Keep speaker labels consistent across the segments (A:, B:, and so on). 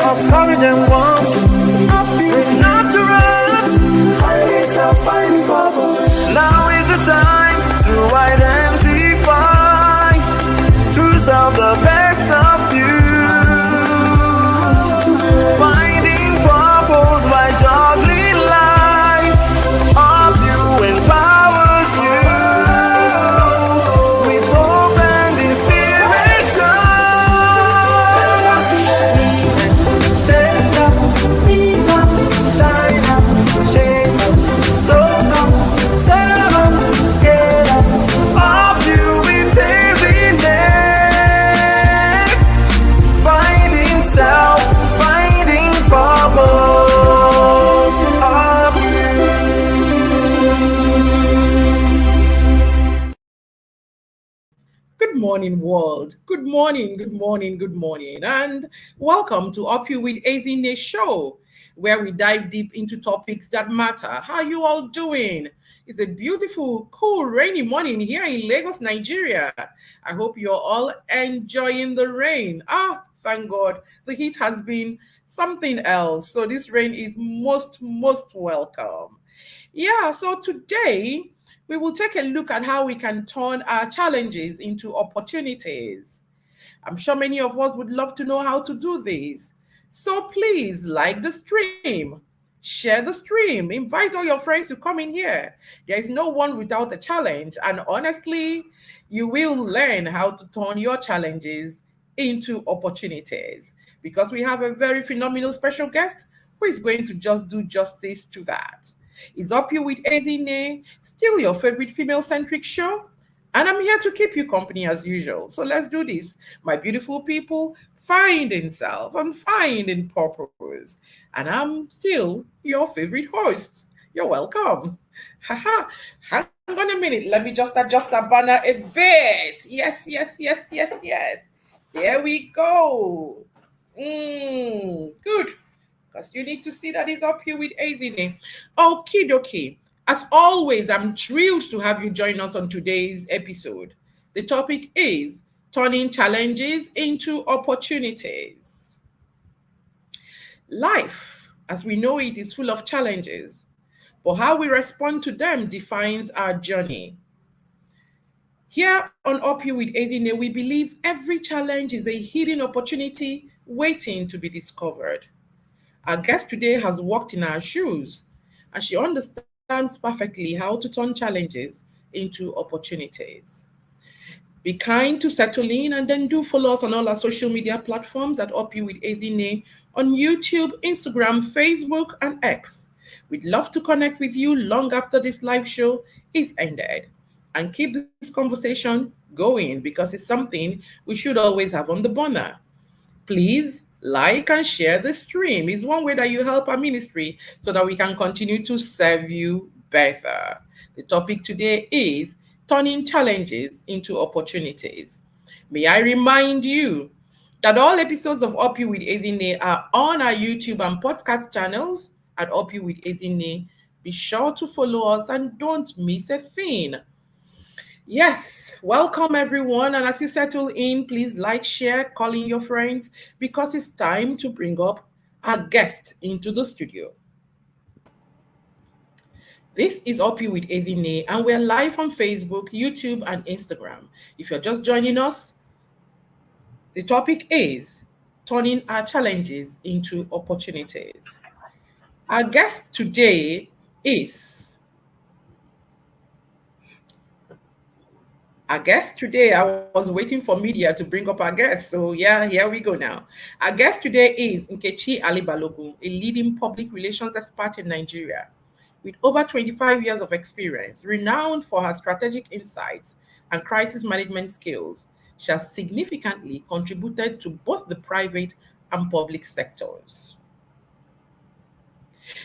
A: of courage and warmth. It's not to run. Find yourself, find purpose. Now is the time to identify truth of the best of you. Finding purpose by juggling life of you empowers you with hope and inspiration. Stand up, speak up, sign up, shake up, soak up, serve up, get up, of you with every day. Finding self, finding purpose of you.
B: Good morning, world. Good morning, good morning, good morning. And welcome to Up You with Ezine show, where we dive deep into topics that matter. How you all doing? It's a beautiful, cool, rainy morning here in Lagos, Nigeria. I hope you're all enjoying the rain. Thank God. The heat has been something else. So this rain is most welcome. Yeah, so today we will take a look at how we can turn our challenges into opportunities. I'm sure many of us would love to know how to do this. So please like the stream, share the stream, invite all your friends to come in here. There is no one without a challenge. And honestly, you will learn how to turn your challenges into opportunities because we have a very phenomenal special guest who is going to just do justice to that. It's Up You with Ezine, still your favorite female-centric show. And I'm here to keep you company as usual. So let's do this. My beautiful people, finding self and finding purpose. And I'm still your favorite host. You're welcome. Haha. Hang on a minute. Let me just adjust that banner a bit. Yes. There we go. Good. Because you need to see that it's Up Here with Ezine. Okie dokie. As always, I'm thrilled to have you join us on today's episode. The topic is turning challenges into opportunities. Life, as we know it, is full of challenges, but how we respond to them defines our journey. Here on Up Here with Ezine, we believe every challenge is a hidden opportunity waiting to be discovered. Our guest today has walked in our shoes, and she understands perfectly how to turn challenges into opportunities. Be kind to settle in, and then do follow us on all our social media platforms at Up You with Ezine on YouTube, Instagram, Facebook, and X. We'd love to connect with you long after this live show is ended and keep this conversation going because it's something we should always have on the burner. Please like and share the stream. Is one way that you help our ministry so that we can continue to serve you better. The topic today is turning challenges into opportunities. May I remind you that all episodes of Up You with Ezine are on our YouTube and podcast channels at Up You with Ezine. Be sure to follow us and don't miss a thing. Yes, welcome everyone. And as you settle in, please like, share, call in your friends because it's time to bring up our guest into the studio. This is Up You with Ezine, and we're live on Facebook, YouTube, and Instagram. If you're just joining us, the topic is turning our challenges into opportunities. Our guest today is our guest today. I was waiting for media to bring up our guest. So yeah, here we go now. Our guest today is Nkechi Ali-Balogun, a leading public relations expert in Nigeria with over 25 years of experience, renowned for her strategic insights and crisis management skills. She has significantly contributed to both the private and public sectors.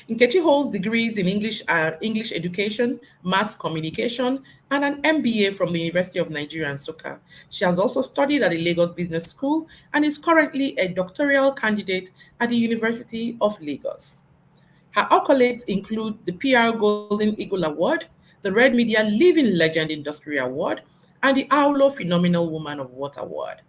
B: Nkechi holds degrees in English education, mass communication, and an MBA from the University of Nigeria, Nsukka. She has also studied at the Lagos Business School and is currently a doctoral candidate at the University of Lagos. Her accolades include the PR Golden Eagle Award, the Red Media Living Legend Industry Award, and the Aulo Phenomenal Woman of What Award.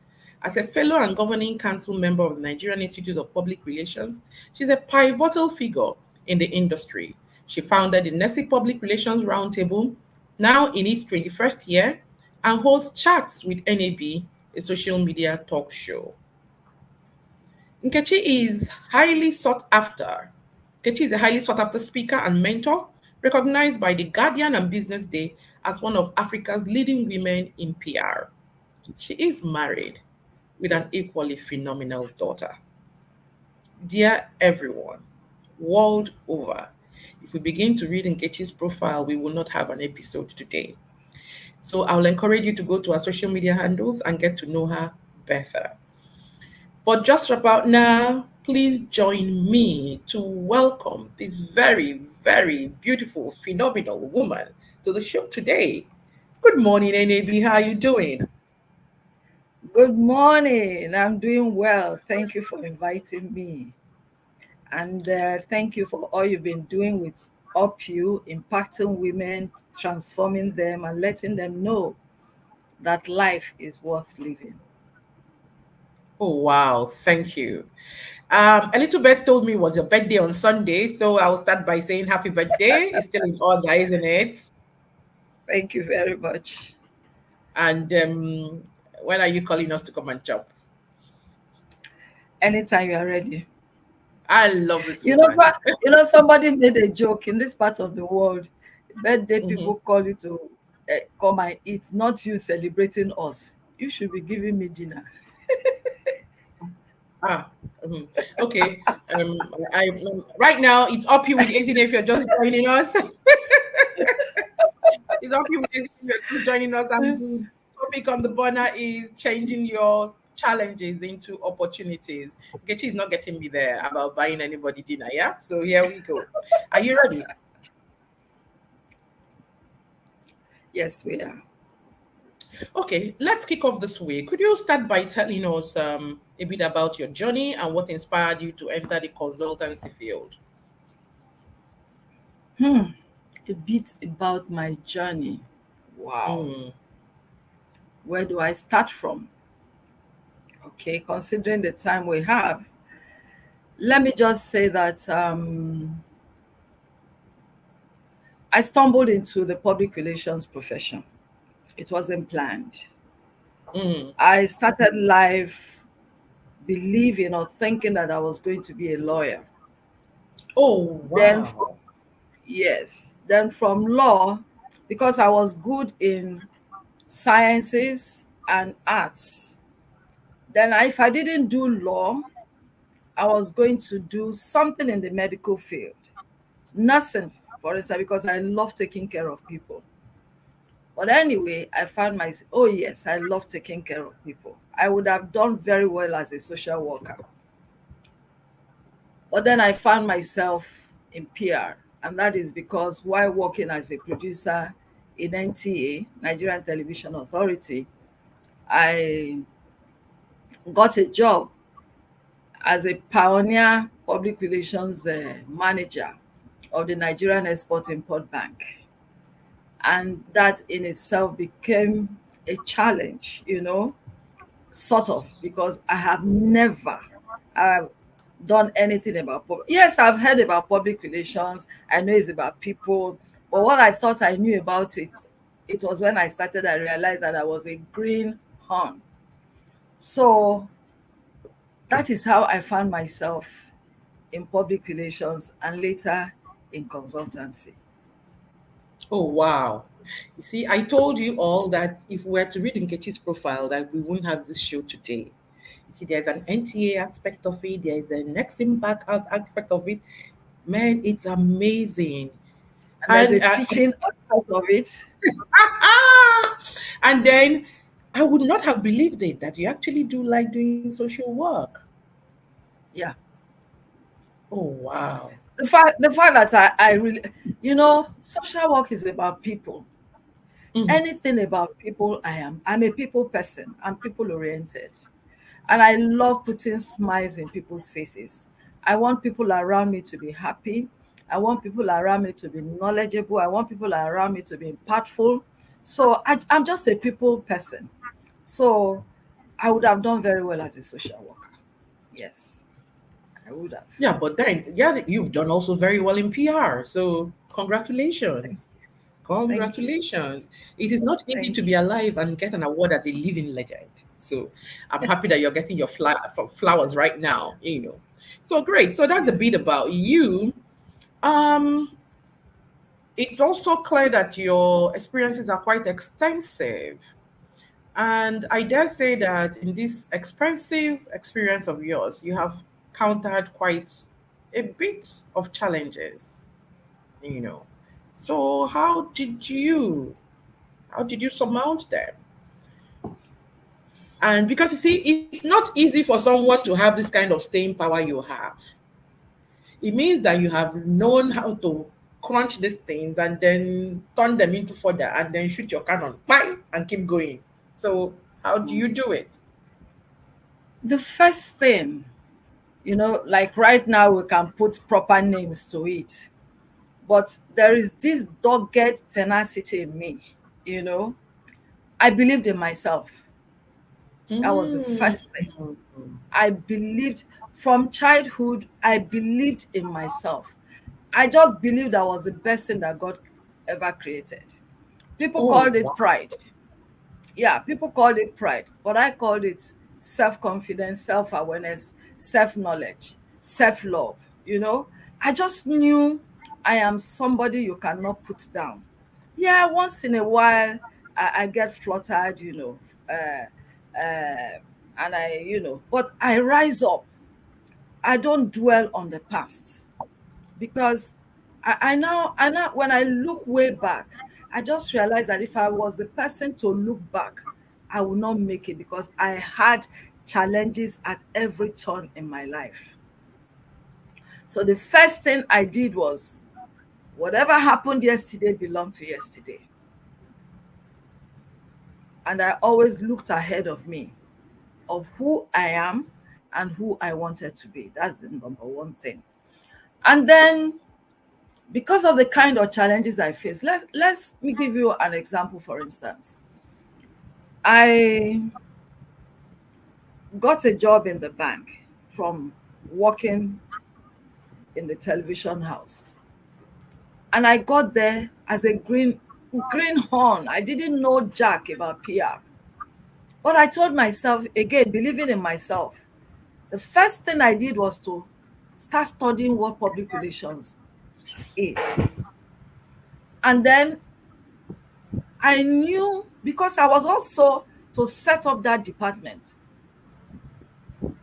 B: As a fellow and governing council member of the Nigerian Institute of Public Relations, she's a pivotal figure in the industry. She founded the NESI Public Relations Roundtable, now in its 21st year, and hosts Chats with NAB, a social media talk show. Nkechi is highly sought after. Nkechi is a highly sought after speaker and mentor, recognized by The Guardian and Business Day as one of Africa's leading women in PR. She is married with an equally phenomenal daughter. Dear everyone, world over, if we begin to read Nkechi's profile, we will not have an episode today. So I'll encourage you to go to our social media handles and get to know her better. But just about now, please join me to welcome this very, very beautiful, phenomenal woman to the show today. Good morning, NAB. How are you doing?
C: Good morning. I'm doing well. Thank you for inviting me. And thank you for all you've been doing with UpU, impacting women, transforming them, and letting them know that life is worth living.
B: Oh, wow. Thank you. A little bit told me it was your birthday on Sunday, so I'll start by saying happy birthday. It's still in order, isn't it?
C: Thank you very much.
B: And when are you calling us to come and chop?
C: Anytime you are ready.
B: I love this
C: You know,
B: woman.
C: somebody made a joke in this part of the world. Birthday
B: Mhm.
C: people call you to come and eat, not you celebrating us. You should be giving me dinner.
B: Ah, mhm. Okay. Um, right now it's up you with 18 if you're just joining us. It's up you with 18 if you're just joining us, and the topic on the burner is changing your challenges into opportunities. Getty is not getting me there about buying anybody dinner. Yeah. So here we go. Are you ready?
C: Yes, we are.
B: Okay, let's kick off this way. Could you start by telling us a bit about your journey and what inspired you to enter the consultancy field?
C: A bit about my journey. Wow.
B: Mm,
C: Where do I start from? Okay, considering the time we have, let me just say that I stumbled into the public relations profession. It wasn't planned.
B: mm.
C: I started life believing or thinking that I was going to be a lawyer.
B: Oh,
C: Then,
B: wow.
C: yes, then from law, because I was good in sciences and arts, then if I didn't do law, I was going to do something in the medical field, nursing, for instance, because I love taking care of people. But anyway, I found myself, oh, yes, I love taking care of people. I would have done very well as a social worker. But then I found myself in PR, and that is because while working as a producer in NTA, Nigerian Television Authority, I got a job as a pioneer public relations manager of the Nigerian Export Import Bank. And that in itself became a challenge, sort of, because I have never uh, done anything about yes, I've heard about public relations. I know it's about people, but what I thought I knew about it, it was when I started, I realized that I was a greenhorn. So that is how I found myself in public relations and later in consultancy.
B: Oh, wow. You see, I told you all that if we were to read Nkechi's profile, that we wouldn't have this show today. You see, there's an NTA aspect of it, there's a next impact aspect of it. Man, it's amazing.
C: And there's a
B: And
C: teaching aspect of it.
B: and then I would not have believed it that you actually do like doing social work.
C: Yeah.
B: Oh, wow.
C: The fact that I really, social work is about people.
B: Mhm.
C: Anything about people, I'm a people person. I'm people oriented. And I love putting smiles in people's faces. I want people around me to be happy. I want people around me to be knowledgeable. I want people around me to be impactful. So I'm just a people person. So I would have done very well as a social worker. Yes, I would have.
B: Yeah, but then, yeah, you've done also very well in PR. So,
C: Thank,
B: congratulations.
C: thank you.
B: Congratulations. It is not easy to
C: Thank
B: be
C: you.
B: alive and get an award as a living legend. So, I'm happy that you're getting your flowers right now, you know. So, great. So, that's a bit about you. Um, it's also clear that your experiences are quite extensive. And I dare say that in this expensive experience of yours, you have countered quite a bit of challenges, you know. So how did you surmount them? And because you see, it's not easy for someone to have this kind of staying power you have. It means that you have known how to crunch these things and then turn them into fodder and then shoot your cannon, bye, and keep going. So how do you do it?
C: The first thing, like right now, we can put proper names to it, but there is this dogged tenacity in me. You know, I believed in myself. That was the
B: Mm.
C: first thing. I believed from childhood, I believed in myself. I just believed that was the best thing that God ever created. People
B: Oh,
C: called it
B: wow.
C: pride. Yeah, people called it pride, but I called it self-confidence, self-awareness, self-knowledge, self-love. You know, I just knew I am somebody you cannot put down. Yeah, once in a while I get fluttered, and but I rise up. I don't dwell on the past because I now when I look way back, I just realized that if I was the person to look back, I would not make it because I had challenges at every turn in my life. So the first thing I did was whatever happened yesterday belonged to yesterday. And I always looked ahead of me of who I am and who I wanted to be. That's the number one thing. And then because of the kind of challenges I face, let's me give you an example. For instance, I got a job in the bank from working in the television house. And I got there as a greenhorn. I didn't know jack about PR. But I told myself, again, believing in myself, the first thing I did was to start studying what public relations is. And then I knew because I was also to set up that department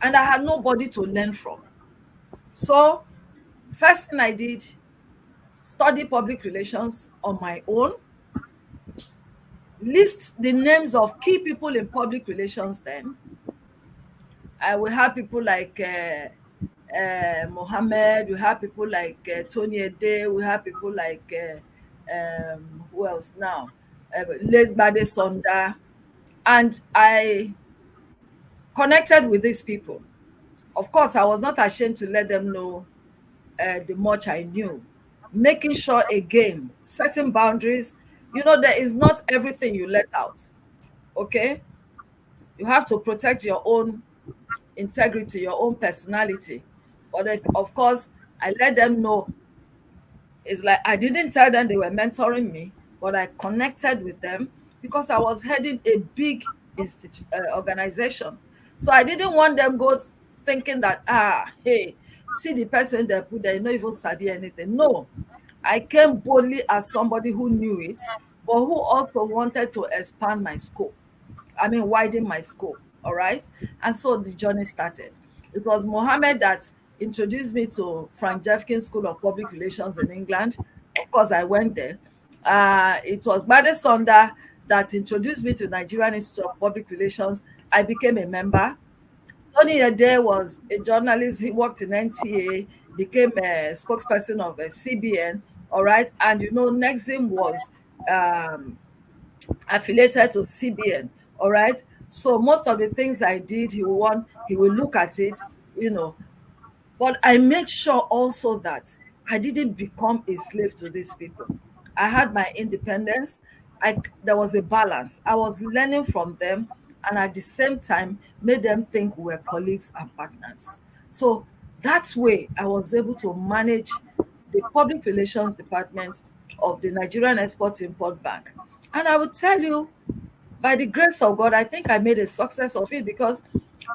C: and I had nobody to learn from. So, first thing I did, study public relations on my own, list the names of key people in public relations then. I will have people like Mohammed, we have people like Tony Ede, we have people like who else now? Les Bade Sonda. And I connected with these people. Of course, I was not ashamed to let them know the much I knew. Making sure, again, setting boundaries. There is not everything you let out. Okay? You have to protect your own integrity, your own personality. But of course, I let them know. It's like I didn't tell them they were mentoring me, but I connected with them because I was heading a big organization. So I didn't want them go thinking that, hey, see the person they put there, you not even sabi anything. No, I came boldly as somebody who knew it, but who also wanted to expand my scope. I mean, widen my scope. All right. And so the journey started. It was Mohammed that introduced me to Frank Jeffkins School of Public Relations in England. Of course, I went there. It was Bade Sonda that introduced me to Nigerian Institute of Public Relations. I became a member. Tony Ede was a journalist. He worked in NTA, became a spokesperson of a CBN. All right. And, Nexim was affiliated to CBN. All right. So most of the things I did, he will look at it, you know. But I made sure also that I didn't become a slave to these people. I had my independence. There was a balance. I was learning from them and at the same time made them think we were colleagues and partners. So that way I was able to manage the public relations department of the Nigerian Export Import Bank. And I would tell you, by the grace of God, I think I made a success of it, because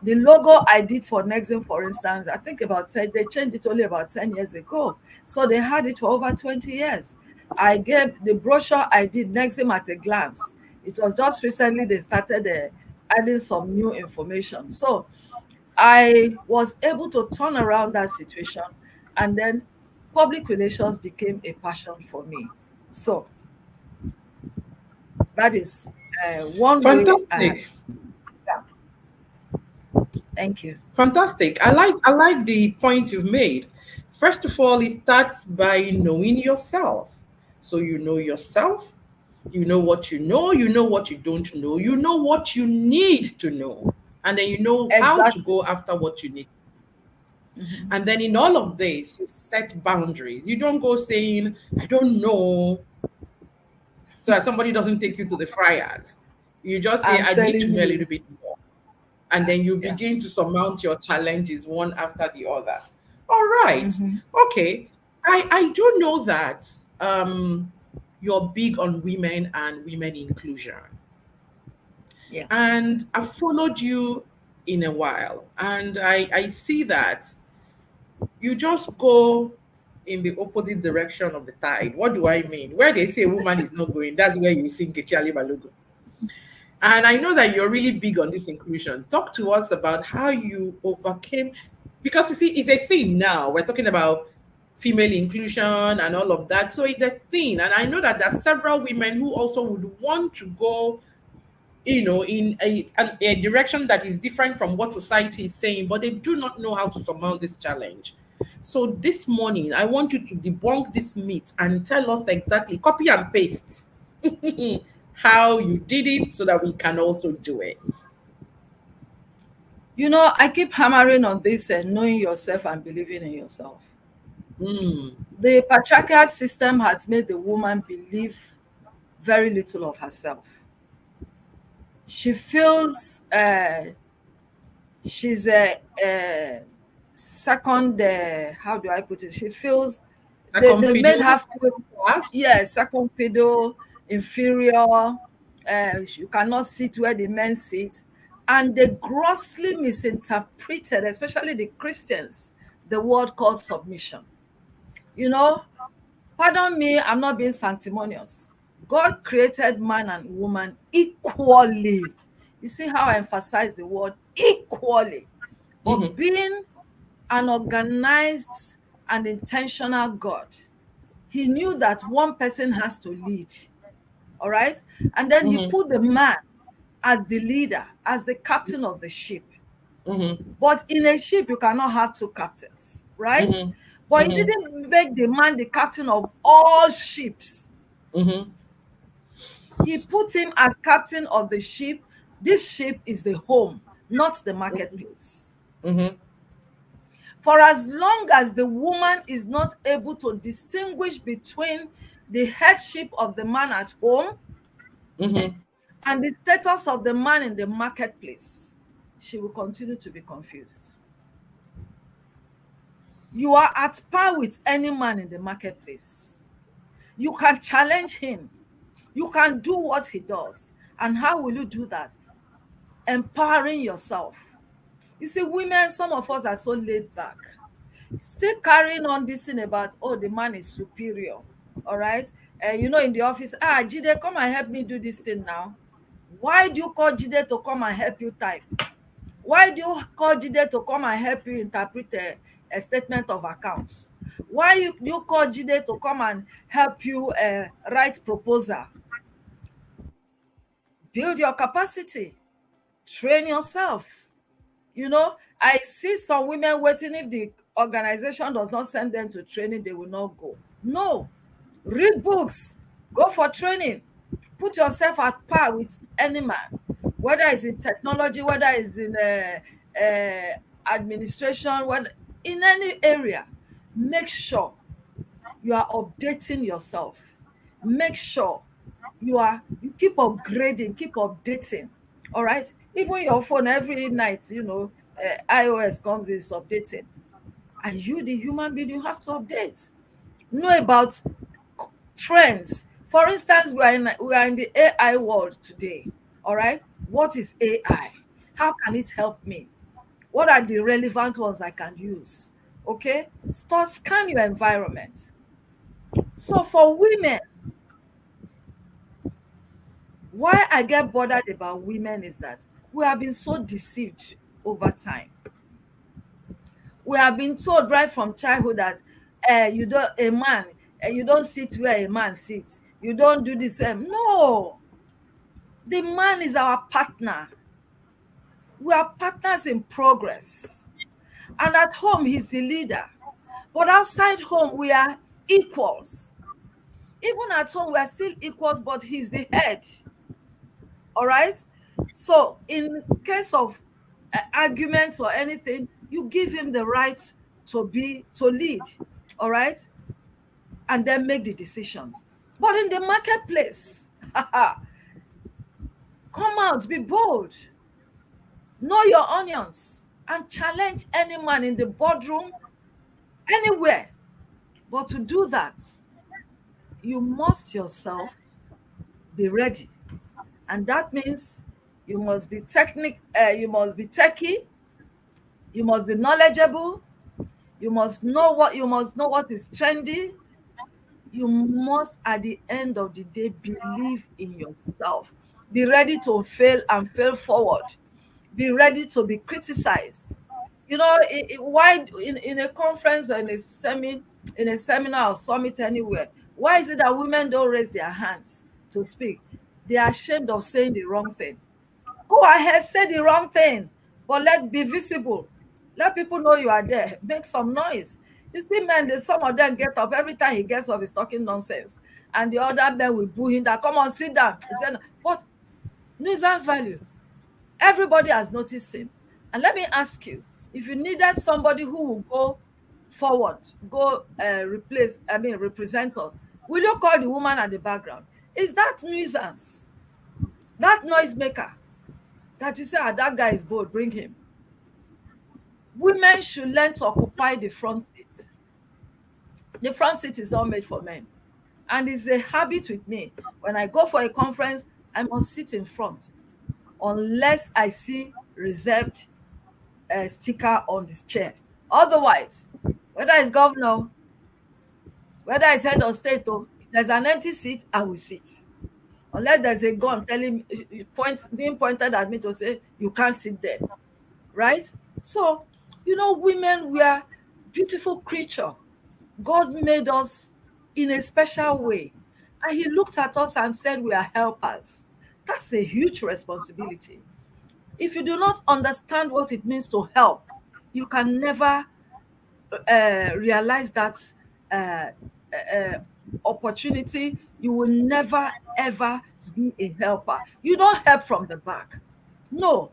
C: the logo I did for Nexim, for instance, I think about 10, they changed it only about 10 years ago. So they had it for over 20 years. I gave the brochure I did, Nexim at a glance. It was just recently they started adding some new information. So I was able to turn around that situation, and then public relations became a passion for me. So that is one way.
B: Fantastic.
C: Yeah, thank you.
B: Fantastic. I like the points you've made. First of all, it starts by knowing yourself. So you know yourself, you know what you don't know, you know what you need to know, and then you know how to
C: Exactly.
B: go after what you need.
C: Mhm.
B: And then in all of this, you set boundaries. You don't go saying, I don't know, so that somebody doesn't take you to the fryers. You just say,
C: I'm
B: I need to
C: telling
B: know a
C: you.
B: little bit more. And then you
C: Yeah.
B: begin to surmount your challenges one after the other. All right.
C: Hmm.
B: Okay. I do know that you're big on women and women inclusion.
C: Yeah.
B: And I've followed you in a while. And I see that you just go in the opposite direction of the tide. What do I mean? Where they say a woman is not going, that's where you see Nkechi Ali-Balogun. And I know that you're really big on this inclusion. Talk to us about how you overcame, because you see, it's a thing now. We're talking about female inclusion and all of that. So it's a thing. And I know that there are several women who also would want to go, in a direction that is different from what society is saying, but they do not know how to surmount this challenge. So this morning, I want you to debunk this myth and tell us exactly, copy and paste, how you did it so that we can also do it.
C: I keep hammering on this and knowing yourself and believing in yourself.
B: Mm,
C: The patriarchal system has made the woman believe very little of herself. She feels she's a second, how do I put it? She feels
B: a
C: they made
B: confidant
C: her feel,
B: class.
C: yeah, second fiddle, inferior. You cannot sit where the men sit. And they grossly misinterpreted, especially the Christians, the word called submission. You know, Pardon me, I'm not being sanctimonious. God created man and woman equally. You see how I emphasize the word equally. But
B: Mhm,
C: being an organized and intentional God, he knew that one person has to lead. All right. And then he
B: mhm,
C: put the man as the leader, as the captain of the ship.
B: mhm,
C: But in a ship, you cannot have two captains, right?
B: mhm,
C: But he
B: mhm,
C: didn't make the man the captain of all ships.
B: mhm,
C: He put him as captain of the ship. This ship is the home, not the marketplace.
B: mhm,
C: For as long as the woman is not able to distinguish between the headship of the man at home
B: mhm.
C: and the status of the man in the marketplace, she will continue to be confused. You are at par with any man in the marketplace. You can challenge him. You can do what he does. And how will you do that? Empowering yourself. You see, women, some of us are so laid back. Still carrying on this thing about, oh, the man is superior. All right. In the office, Jide, come and help me do this thing now. Why do you call Jide to come and help you type? Why do you call Jide to come and help you interpret a statement of accounts? Why you call Jide to come and help you write proposal? Build your capacity. Train yourself. I see some women waiting. If the organization does not send them to training, they will not go. No. Read books. Go for training. Put yourself at par with any man, whether it's in technology, whether it's in administration, whether in any area. Make sure you are updating yourself. Make sure you keep upgrading, keep updating. All right. Even your phone every night, iOS comes, is updating. And you, the human being, you have to update. Know about trends. For instance, we are in the AI world today. All right. What is AI? How can it help me? What are the relevant ones I can use? Okay. Start scan your environment. So for women, why I get bothered about women is that we have been so deceived over time. We have been told right from childhood that you don't a man you don't sit where a man sits. You don't do this. No, the man is our partner. We are partners in progress. And at home, he's the leader. But outside home, we are equals. Even at home, we are still equals, but he's the head. All right. So in case of argument or anything, you give him the right to lead. All right. And then make the decisions. But in the marketplace, come out, be bold, know your onions, and challenge any man in the boardroom, anywhere. But to do that, you must yourself be ready. And that means you must be you must be techie, you must be knowledgeable, you must know what is trendy. You must, at the end of the day, believe in yourself. Be ready to fail and fail forward. Be ready to be criticized. Why in a conference or in a seminar or summit anywhere, why is it that women don't raise their hands to speak? They are ashamed of saying the wrong thing. Go ahead, say the wrong thing, but let be visible. Let people know you are there. Make some noise. You see, men, some of them get up. Every time he gets up, he's talking nonsense. And the other men will boo him that, come on, sit down. He said, what? Nuisance value. Everybody has noticed him. And let me ask you, if you needed somebody who will go forward, represent us, will you call the woman at the background? Is that nuisance? That noisemaker that you say, that guy is bold, bring him. Women should learn to occupy the front seat. The front seat is not made for men. And it's a habit with me. When I go for a conference, I must sit in front unless I see reserved sticker on this chair. Otherwise, whether it's governor, whether it's head of state, if there's an empty seat, I will sit. Unless there's a gun being pointed at me to say, you can't sit there. Right? So, women, we are beautiful creature. God made us in a special way. And he looked at us and said, we are helpers. That's a huge responsibility. If you do not understand what it means to help, you can never realize that opportunity. You will never, ever be a helper. You don't help from the back. No.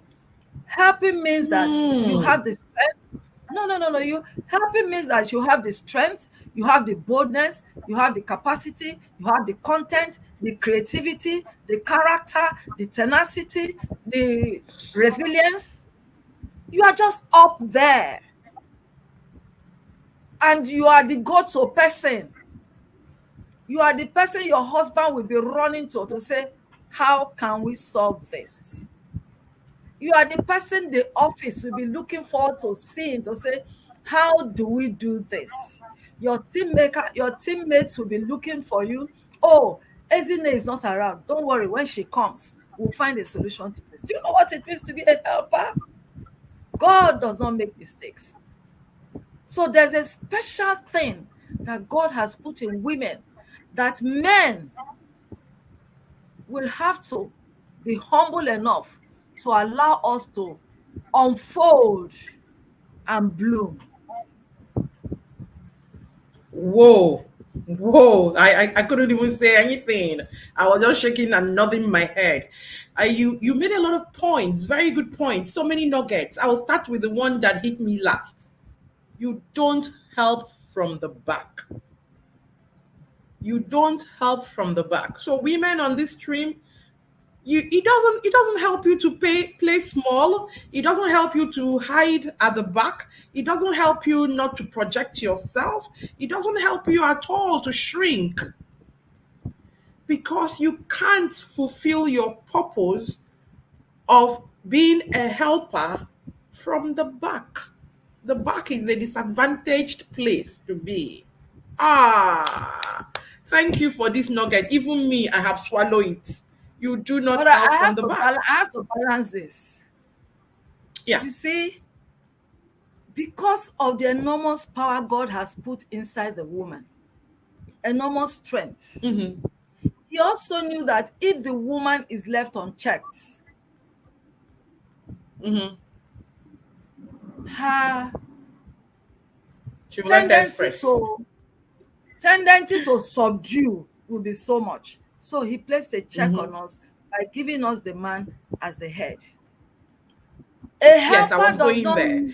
C: Helping means that you have the strength. No. Helping means that you have the strength, you have the boldness, you have the capacity, you have the content, the creativity, the character, the tenacity, the resilience. You are just up there. And you are the go-to person. You are the person your husband will be running to say, how can we solve this? You are the person the office will be looking forward to seeing to say, how do we do this? Your teammates will be looking for you. Oh, Ezine is not around. Don't worry, when she comes, we'll find a solution to this. Do you know what it means to be a helper? God does not make mistakes. So there's a special thing that God has put in women that men will have to be humble enough to allow us to unfold and bloom.
B: Whoa. I couldn't even say anything. I was just shaking and nodding my head. You made a lot of points, very good points, so many nuggets. I'll start with the one that hit me last. You don't help from the back. You don't help from the back. So women on this stream, It doesn't help you to play small. It doesn't help you to hide at the back. It doesn't help you not to project yourself. It doesn't help you at all to shrink, because you can't fulfill your purpose of being a helper from the back. The back is a disadvantaged place to be. Ah, thank you for this nugget. Even me, I have swallowed it. You do not
C: But I
B: help from
C: have
B: the
C: to
B: back.
C: I have to balance this.
B: Yeah.
C: You see, because of the enormous power God has put inside the woman, enormous strength,
B: Mm-hmm.
C: he also knew that if the woman is left unchecked,
B: Mm-hmm.
C: her
B: She will enter
C: tendency
B: express.
C: to tendency to subdue will be so much. So he placed a check
B: Mm-hmm.
C: on us by giving us the man as the head. A
B: Yes, I
C: helper
B: was
C: does
B: going
C: not
B: there.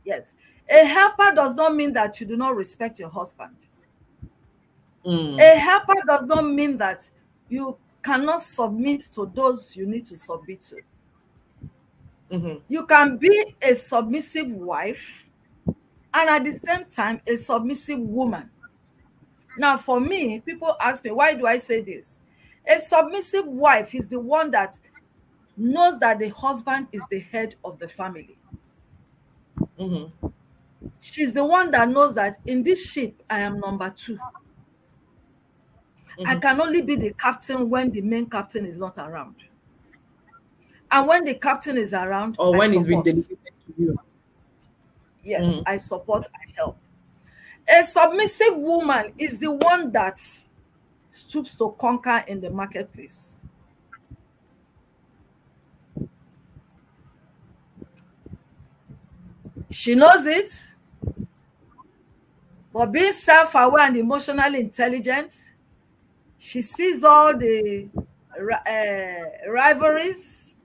C: yes. A helper does not mean that you do not respect your husband.
B: Mm.
C: A helper does not mean that you cannot submit to those you need to submit to.
B: Mm-hmm.
C: You can be a submissive wife and at the same time a submissive woman. Now, for me, people ask me, why do I say this? A submissive wife is the one that knows that the husband is the head of the family.
B: Mm-hmm.
C: She's the one that knows that in this ship, I am number two. I
B: Mm-hmm.
C: can only be the captain when the main captain is not around. And when the captain is around,
B: Or
C: I
B: when it's been
C: support.
B: delegated to you.
C: Yes,
B: Mm-hmm.
C: I support, I help. A submissive woman is the one that stoops to conquer in the marketplace. She knows it, but being self-aware and emotionally intelligent, she sees all the rivalries,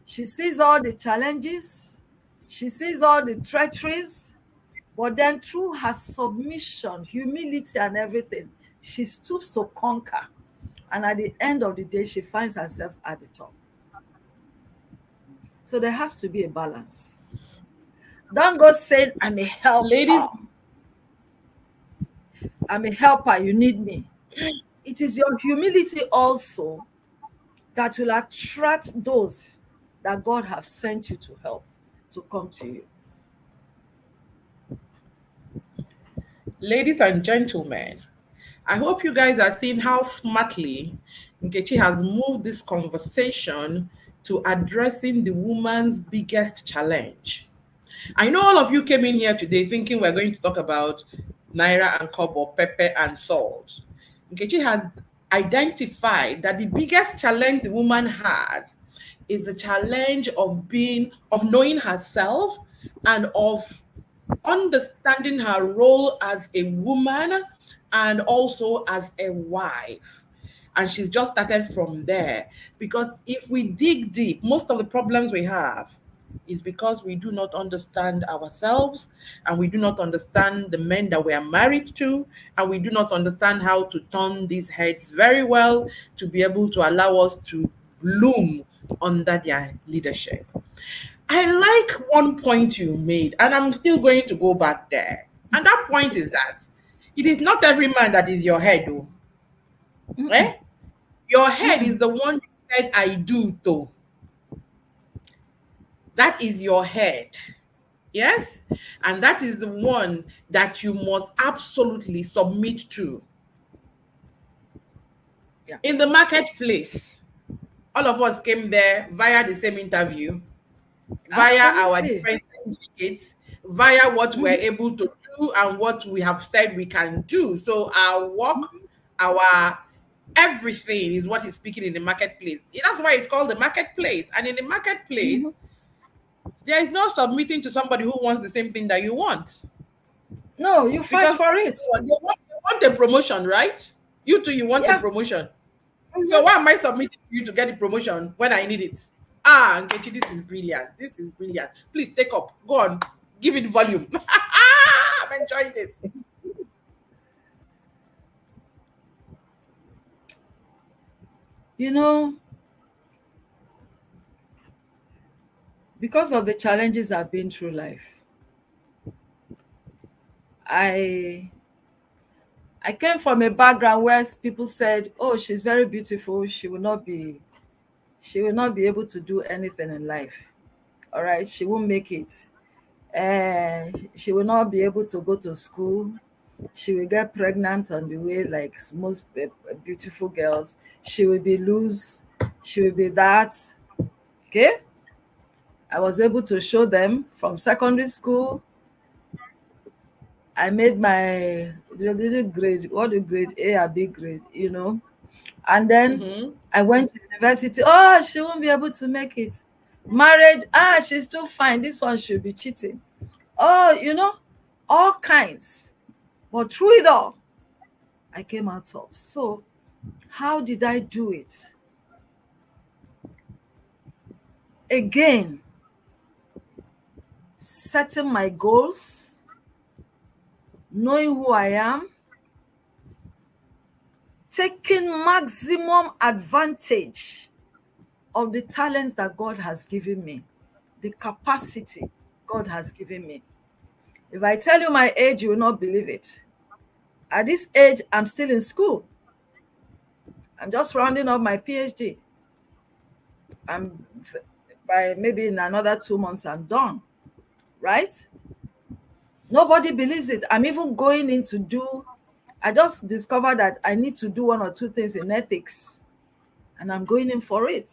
C: she sees all the challenges, she sees all the treacheries, but then through her submission, humility, and everything, she stoops to conquer. And at the end of the day, she finds herself at the top. So there has to be a balance. Don't go saying, I'm a
B: Ladies,
C: helper. I'm a helper, you need me. It is your humility also that will attract those that God has sent you to help to come to you.
B: ladies and gentlemen, I hope you guys are seeing how smartly Nkechi has moved this conversation to addressing the woman's biggest challenge. I know all of you came in here today thinking we're going to talk about Naira and Kobo, pepper and salt. Nkechi has identified that the biggest challenge the woman has is the challenge of knowing herself and of understanding her role as a woman and also as a wife. And she's just started from there. Because if we dig deep, most of the problems we have is because we do not understand ourselves and we do not understand the men that we are married to, and we do not understand how to turn these heads very well to be able to allow us to bloom under their leadership. I like one point you made, and I'm still going to go back there. And that point is that it is not every man that is your head, though. Eh? Your head is the one you said I do, though. That is your head. Yes? And that is the one that you must absolutely submit to.
C: Yeah.
B: In the marketplace, all of us came there via the same interview, via our
C: Absolutely.
B: different certificates, via what we're able to do and what we have said we can do. So our work, our everything is what is speaking in the marketplace. That's why it's called the marketplace. And in the marketplace, there is no submitting to somebody who wants the same thing that you want.
C: No, you fight
B: Because
C: for it.
B: they want a promotion, right? You too, you want a
C: Yeah.
B: promotion. So why am I submitting to you to get the promotion when I need it? Ah, Nkechi, this is brilliant. This is brilliant. Please take up. Go on. Give it volume. I'm enjoying this.
C: You know, Because of the challenges I've been through life, I I came from a background where people said, "Oh, she's very beautiful. She will not be able to do anything in life. All right, she won't make it. She will not be able to go to school. She will get pregnant on the way, like most beautiful girls. She will be loose. She will be that." Okay, I was able to show them from secondary school. I made my little grade, what the grade A or B grade, and then
B: Mm-hmm.
C: I went to university. Oh, she won't be able to make it. Marriage, she's too fine. This one should be cheating. Oh, all kinds. But through it all, I came out top. So, how did I do it? Again, setting my goals, knowing who I am, taking maximum advantage of the talents that God has given me, the capacity God has given me. If I tell you my age, you will not believe it. At this age, I'm still in school. I'm just rounding up my PhD. I'm by maybe in another 2 months, I'm done. Right? Nobody believes it. I'm even going in to do. I just discovered that I need to do one or two things in ethics, and I'm going in for it.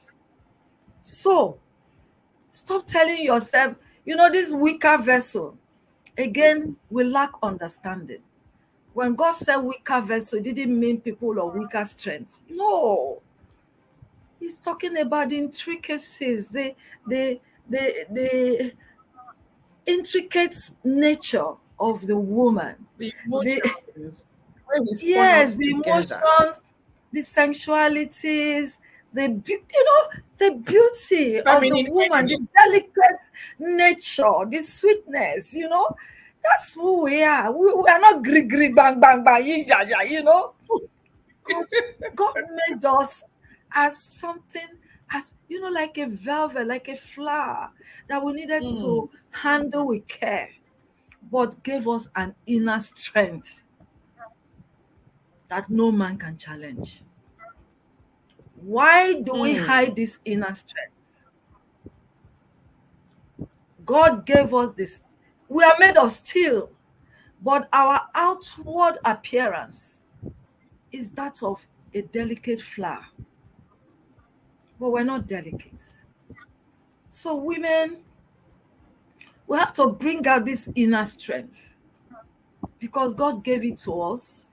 C: So, stop telling yourself, this weaker vessel. Again, we lack understanding. When God said weaker vessel, it didn't mean people of weaker strength. No. He's talking about the intricacies, the intricate nature of the woman.
B: The
C: The,
B: emotions, where we spawn
C: yes,
B: us
C: the
B: together.
C: emotions, the sensualities, the beauty of the
B: Feminine
C: woman, the
B: energy.
C: delicate nature, the sweetness. That's who we are. We are not gri gri bang bang bang yin ya ya. God, God made us as something, as like a velvet, like a flower that we needed
B: Mm.
C: to handle with care, but gave us an inner strength that no man can challenge. Why do we
B: Mm.
C: hide this inner strength? God gave us this. We are made of steel, but our outward appearance is that of a delicate flower. But we're not delicate. So, women, we have to bring out this inner strength because God gave it to us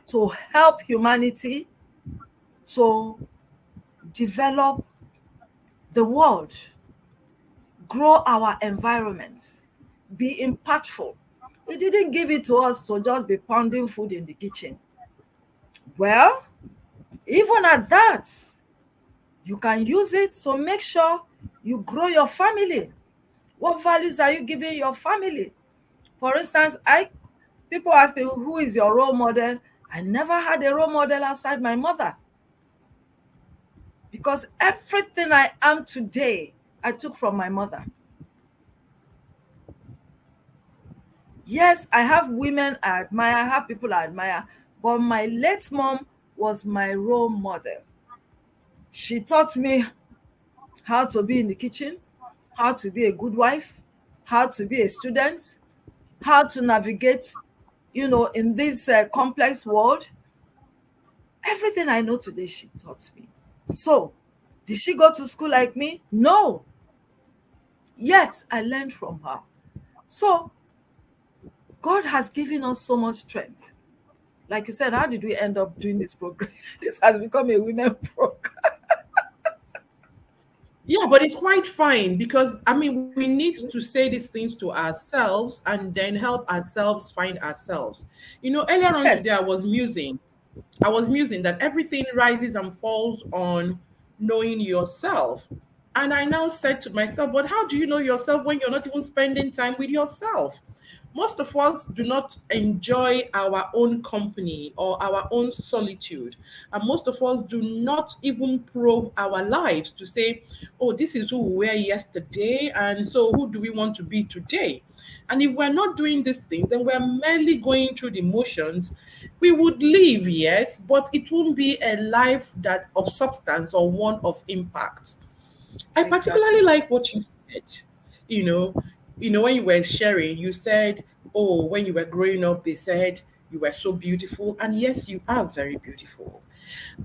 C: to help humanity to develop the world, grow our environments, be impactful. He didn't give it to us to just be pounding food in the kitchen. Well, even at that, you can use it to make sure you grow your family. What values are you giving your family? For instance, people ask me, who is your role model? I never had a role model outside my mother because everything I am today, I took from my mother. Yes, I have women I admire, I have people I admire, but my late mom was my role model. She taught me how to be in the kitchen, how to be a good wife, how to be a student, how to navigate, in this complex world. Everything I know today, she taught me. So, did she go to school like me? No. Yet, I learned from her. So, God has given us so much strength. Like you said, how did we end up doing this program? This has become a women program.
B: Yeah, but it's quite fine because I mean we need to say these things to ourselves and then help ourselves find ourselves. Earlier on
C: Yes.
B: today I was musing that everything rises and falls on knowing yourself. And I now said to myself, but how do you know yourself when you're not even spending time with yourself? Most of us do not enjoy our own company or our own solitude. And most of us do not even probe our lives to say, oh, this is who we were yesterday. And so who do we want to be today? And if we're not doing these things and we're merely going through the motions, we would live, yes, but it won't be a life that of substance or one of impact. I particularly
C: Exactly.
B: like what you said. You know, when you were sharing, you said, "Oh, when you were growing up, they said you were so beautiful." And yes, you are very beautiful.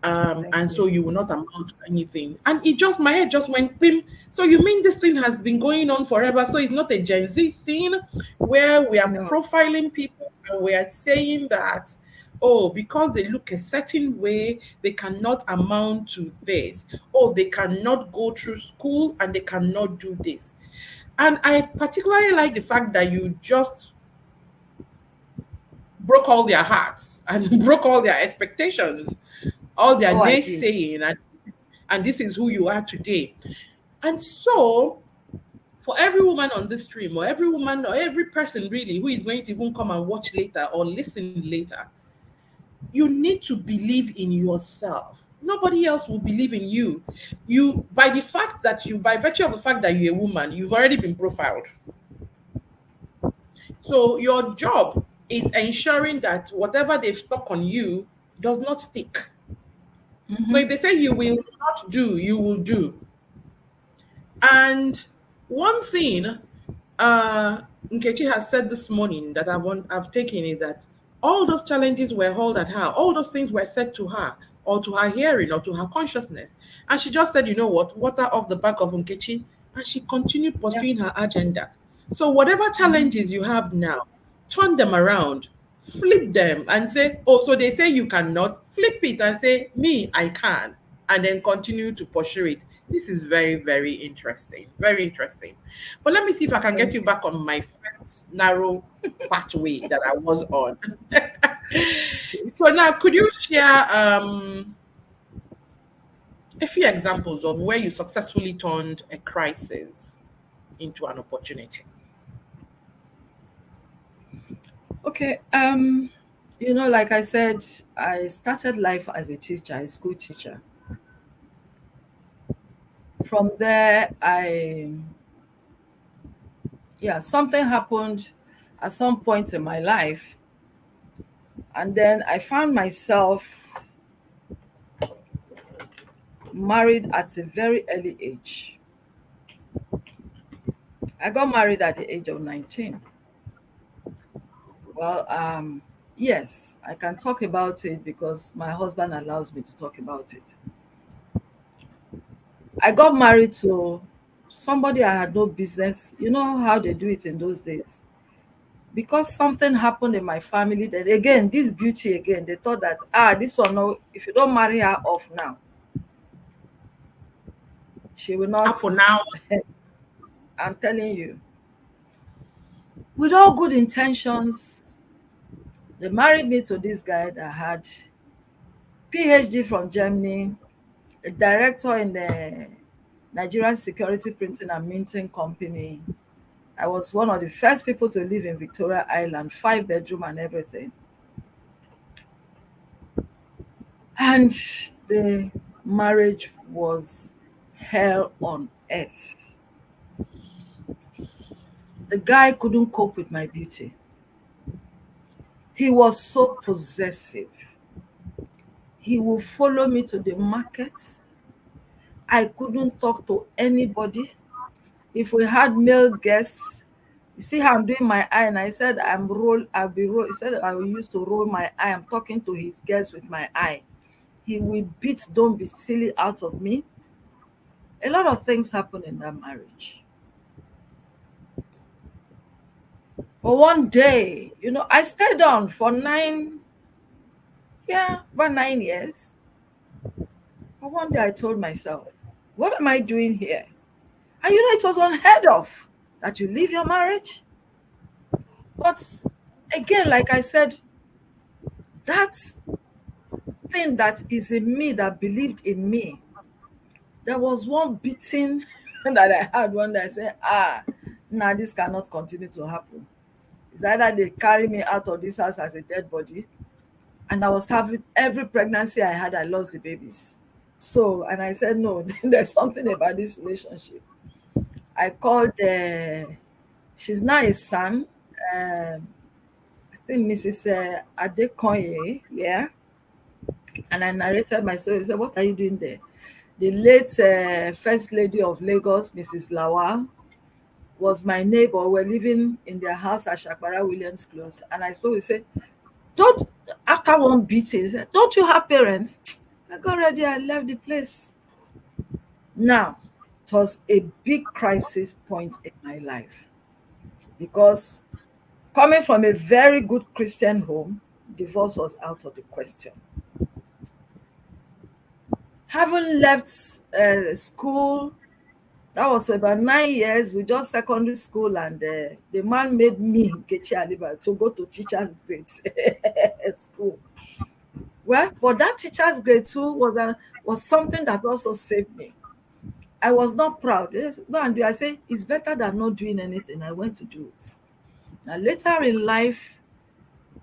C: Thank
B: And
C: you.
B: so you will not amount to anything. And it just my head just went bim. So you mean this thing has been going on forever? So it's not a Gen Z thing where we are
C: No.
B: profiling people and we are saying that, oh, because they look a certain way, they cannot amount to this. Oh, they cannot go through school and they cannot do this. And I particularly like the fact that you just broke all their hearts and broke all their expectations, all their
C: Oh, I did.
B: naysaying, and this is who you are today. And so, for every woman on this stream, or every woman, or every person really who is going to even come and watch later or listen later, you need to believe in yourself. Nobody else will believe in you. By the fact that by virtue of the fact that you're a woman, you've already been profiled. So your job is ensuring that whatever they've stuck on you does not stick. So
C: Mm-hmm.
B: if they say you will not do, you will do. And one thing Nkechi has said this morning that I've taken is that all those challenges were hurled at her, all those things were said to her, or to her hearing, or to her consciousness. And she just said, you know what, water off the back of Nkechi, and she continued
C: Yeah.
B: pursuing her agenda. So whatever
C: Mm-hmm.
B: challenges you have now, turn them around, flip them and say, oh, so they say you cannot, flip it and say, me, I can, and then continue to pursue it. This is very, very interesting. Very interesting. But let me see if I can get
C: Thank
B: you
C: you.
B: back on my first narrow pathway that I was on. So now, could you share a few examples of where you successfully turned a crisis into an opportunity?
C: Okay. Like I said, I started life as a teacher, a school teacher. From there, something happened at some point in my life, and then I found myself married at a very early age. I got married at the age of 19. Well, yes, I can talk about it because my husband allows me to talk about it. I got married to somebody I had no business. You know how they do it in those days. Because something happened in my family, that again, this beauty again, they thought that, this one, no, if you don't marry her off now, she will not.
B: Up for now,
C: I'm telling you, with all good intentions, they married me to this guy that had PhD from Germany, a director in the Nigerian Security Printing and Minting Company. I was one of the first people to live in Victoria Island, 5-bedroom and everything. And the marriage was hell on earth. The guy couldn't cope with my beauty. He was so possessive. He would follow me to the market. I couldn't talk to anybody. If we had male guests, you see how I'm doing my eye, and I said I'll be roll. He said I will use to roll my eye. I'm talking to his guests with my eye. He will beat "Don't be silly" out of me. A lot of things happened in that marriage. But one day, I stayed on for about 9 years. But one day I told myself, what am I doing here? And it was unheard of that you leave your marriage. But again, like I said, that thing that is in me, that believed in me, there was one beating that I had one day. I said, nah, this cannot continue to happen. It's either they carry me out of this house as a dead body. And I was having every pregnancy I had, I lost the babies. So, and I said, no, there's something about this relationship. I called, she's now a son, I think Mrs. Adekoye, yeah. And I narrated my story. I said, what are you doing there? The late First Lady of Lagos, Mrs. Lawal, was my neighbor. We're living in their house at Shakbara Williams Close. And I spoke, he said, don't, after one beating, he said, don't you have parents? I got ready, I left the place. Now, it was a big crisis point in my life because coming from a very good Christian home, divorce was out of the question. Having left school, that was for about 9 years, we just secondary school, and the man made me, Nkechi Ali-Balogun, to go to teacher's grade school. Well, but that teacher's grade too was something that also saved me. I was not proud. Yes, go and do. I say it's better than not doing anything. I went to do it. Now later in life,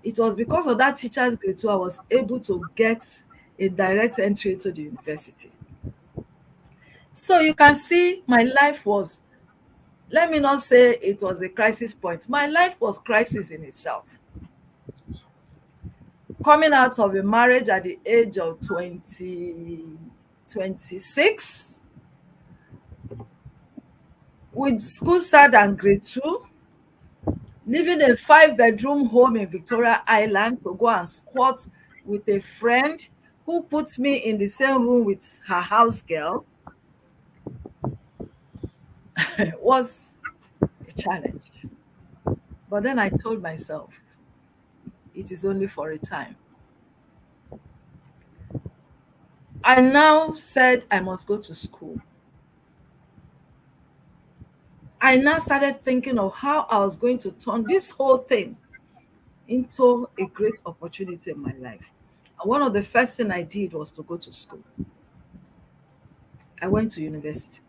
C: it was because of that teacher's grade too I was able to get a direct entry to the university. So you can see my life was, let me not say it was a crisis point. My life was crisis in itself. Coming out of a marriage at the age of 26, with school start and grade 2, living a 5-bedroom home in Victoria Island to go and squat with a friend who puts me in the same room with her house girl was a challenge. But then I told myself, it is only for a time. I now said I must go to school. I now started thinking of how I was going to turn this whole thing into a great opportunity in my life. And one of the first things I did was to go to school. I went to university.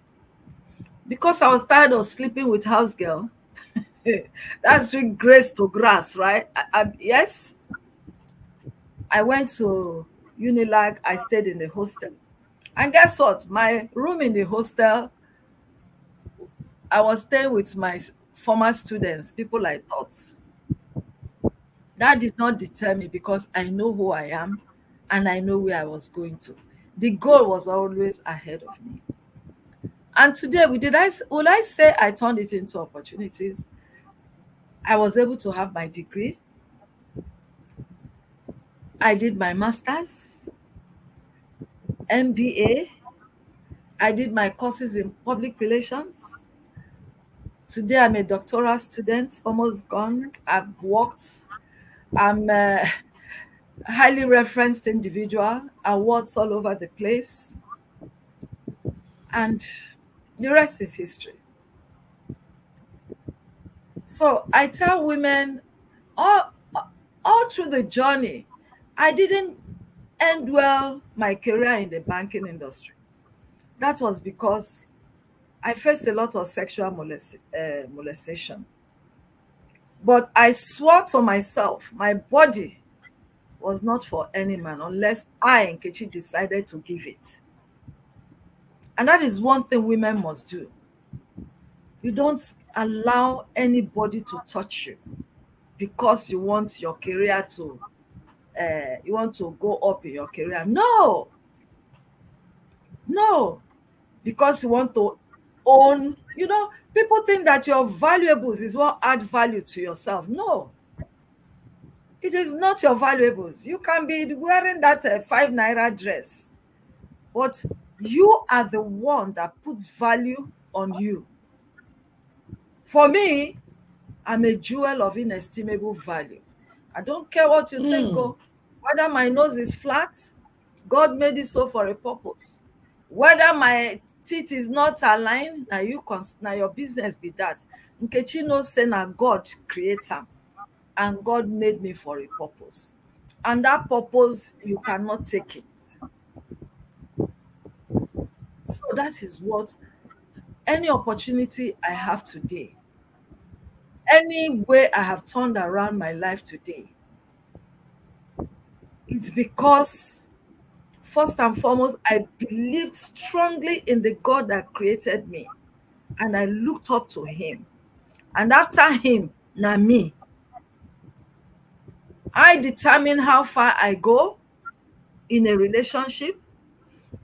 C: Because I was tired of sleeping with house girl, that's really grace to grass, right? Yes, I went to Unilag. I stayed in the hostel. And guess what? My room in the hostel, I was staying with my former students, people I taught. That did not deter me because I know who I am and I know where I was going to. The goal was always ahead of me. And today, will I say I turned it into opportunities? I was able to have my degree. I did my master's, MBA. I did my courses in public relations. Today, I'm a doctoral student, almost gone. I've worked. I'm a highly referenced individual, awards all over the place. And the rest is history. So I tell women all through the journey, I didn't end well my career in the banking industry. That was because I faced a lot of sexual molestation. But I swore to myself, my body was not for any man unless I, Nkechi, decided to give it. And that is one thing women must do. You don't allow anybody to touch you because you want your career to, you want to go up in your career. No, because you want to own, people think that your valuables is what add value to yourself. No, it is not your valuables. You can be wearing that 5 naira dress, but you are the one that puts value on you. For me, I'm a jewel of inestimable value. I don't care what you think, whether my nose is flat, God made it so for a purpose. Whether my teeth is not aligned, now your business be that. Nkechi knows say na God creates am, and God made me for a purpose. And that purpose, you cannot take it. So that is what any opportunity I have today, any way I have turned around my life today, it's because, first and foremost, I believed strongly in the God that created me, and I looked up to him. And after him, now me. I determine how far I go in a relationship.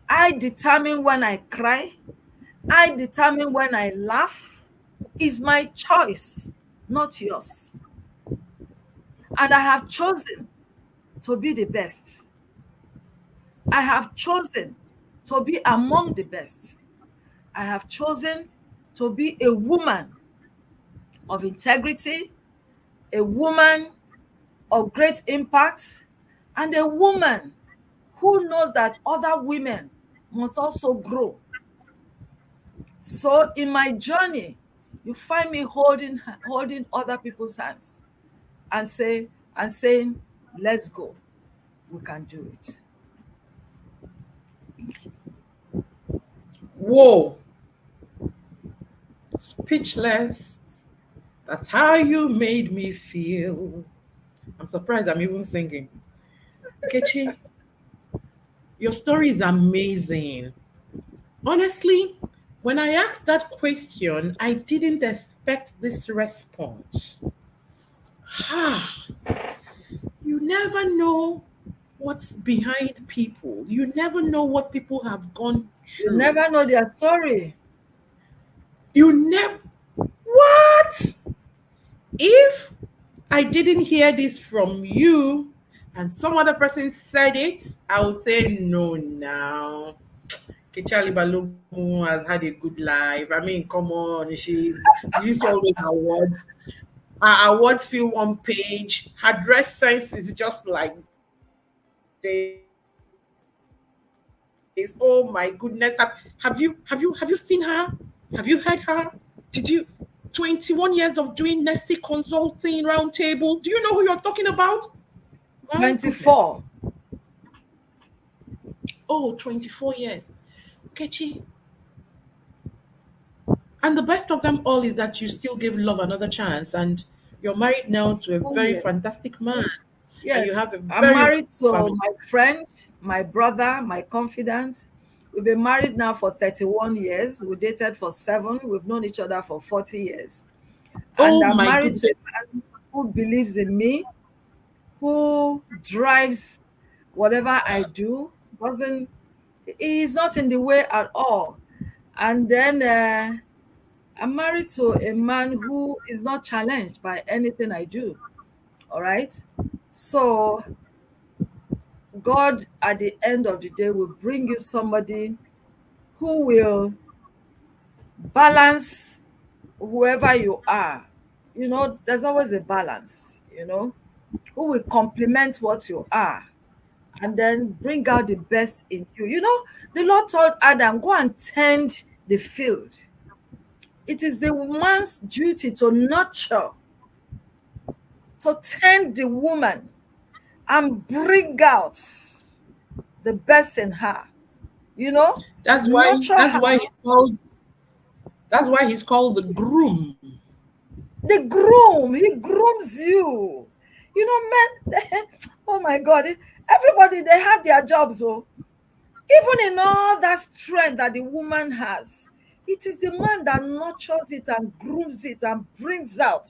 C: I determine when I cry. I determine when I laugh. It's my choice, not yours. And I have chosen to be the best. I have chosen to be among the best. I have chosen to be a woman of integrity, a woman of great impact, and a woman who knows that other women must also grow. So in my journey, you find me holding other people's hands and saying, let's go. We can do it.
B: Whoa. Speechless. That's how you made me feel. I'm surprised I'm even singing. Nkechi, your story is amazing. Honestly, when I asked that question, I didn't expect this response. Ah, you never know what's behind people. You never know what people have gone
C: You
B: through.
C: never know their story.
B: You never. What? If I didn't hear this from you and some other person said it, I would say no now. Nkechi Ali-Balogun has had a good life. I mean, come on, did you see all those awards? Her awards fill one page. Her dress sense is just like this. Oh my goodness. Have you seen her? Have you heard her? Did you 21 years of doing Nessie consulting roundtable? Do you know who you're talking about? My goodness.
C: 24.
B: Oh, 24 years. Kechi. And the best of them all is that you still give love another chance and you're married now to a
C: Oh,
B: very
C: yes.
B: fantastic man and
C: Yes.
B: you have a
C: I'm
B: very
C: married
B: wonderful
C: to
B: family.
C: my friend, my brother, my confidant. We've been married now for 31 years. We dated for 7. We've known each other for 40 years. And
B: Oh
C: I'm
B: my
C: married to
B: goodness.
C: a man who believes in me, who drives whatever I do. Doesn't He's not in the way at all. And then I'm married to a man who is not challenged by anything I do. All right. So God, at the end of the day, will bring you somebody who will balance whoever you are. There's always a balance, who will complement what you are and then bring out the best in you. The Lord told Adam, go and tend the field. It is the man's duty to nurture, to tend the woman and bring out the best in her.
B: That's why
C: Nurture
B: that's
C: her.
B: why he's called that's why he's called the groom.
C: The groom, he grooms you. Men, oh my God, everybody, they have their jobs. Oh, even in all that strength that the woman has, it is the man that nurtures it and grooms it and brings out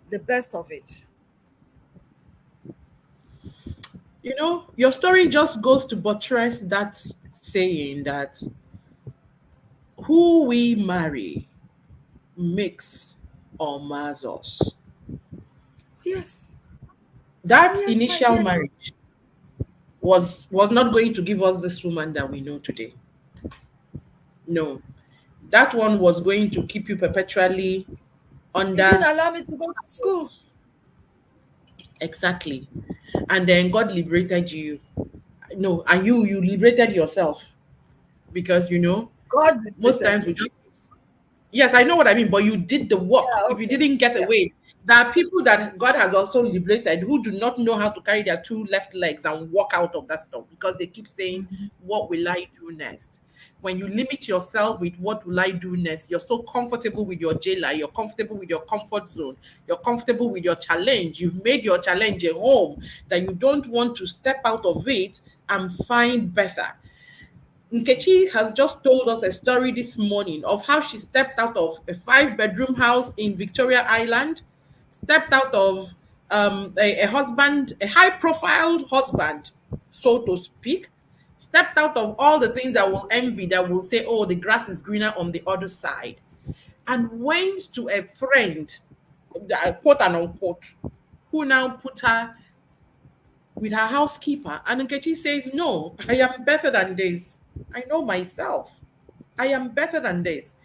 C: the best of it.
B: Your story just goes to buttress that saying that who we marry makes or mars us.
C: Yes. Oh,
B: That
C: yes, my
B: initial
C: dear.
B: marriage was not going to give us this woman that we know today. No. That one was going to keep you perpetually
C: He didn't
B: under.
C: allow me to go to school.
B: Exactly. And then God liberated you. No, and you liberated yourself because
C: God
B: most
C: liberated
B: times we
C: me.
B: just, yes, I know what I mean, but you did the work.
C: Yeah,
B: If you
C: okay.
B: didn't get
C: Yeah.
B: away, there are people that God has also liberated who do not know how to carry their two left legs and walk out of that stuff because they keep saying,
C: Mhm.
B: what will I do next? When you limit yourself with what will I do next, you're so comfortable with your jailer, you're comfortable with your comfort zone, you're comfortable with your challenge. You've made your challenge a home that you don't want to step out of it and find better. Nkechi has just told us a story this morning of how she stepped out of a 5-bedroom house in Victoria Island, stepped out of a husband, a high profile husband, so to speak, stepped out of all the things that will envy, that will say, oh, the grass is greener on the other side, and went to a friend, quote and unquote, who now put her with her housekeeper. And Nkechi says, no, I am better than this. I know myself. I am better than this.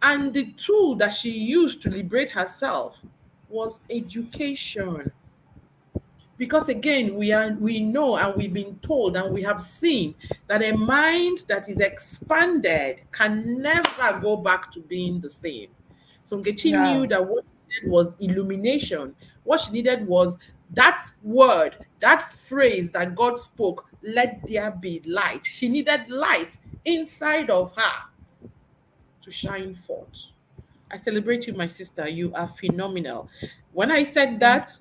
B: And the tool that she used to liberate herself was education. Because again, we know and we've been told and we have seen that a mind that is expanded can never go back to being the same. So Nkechi knew that what she needed was illumination. What she needed was that word, that phrase that God spoke, let there be light. She needed light inside of her to shine forth. I celebrate you, my sister. You are phenomenal. When I said that,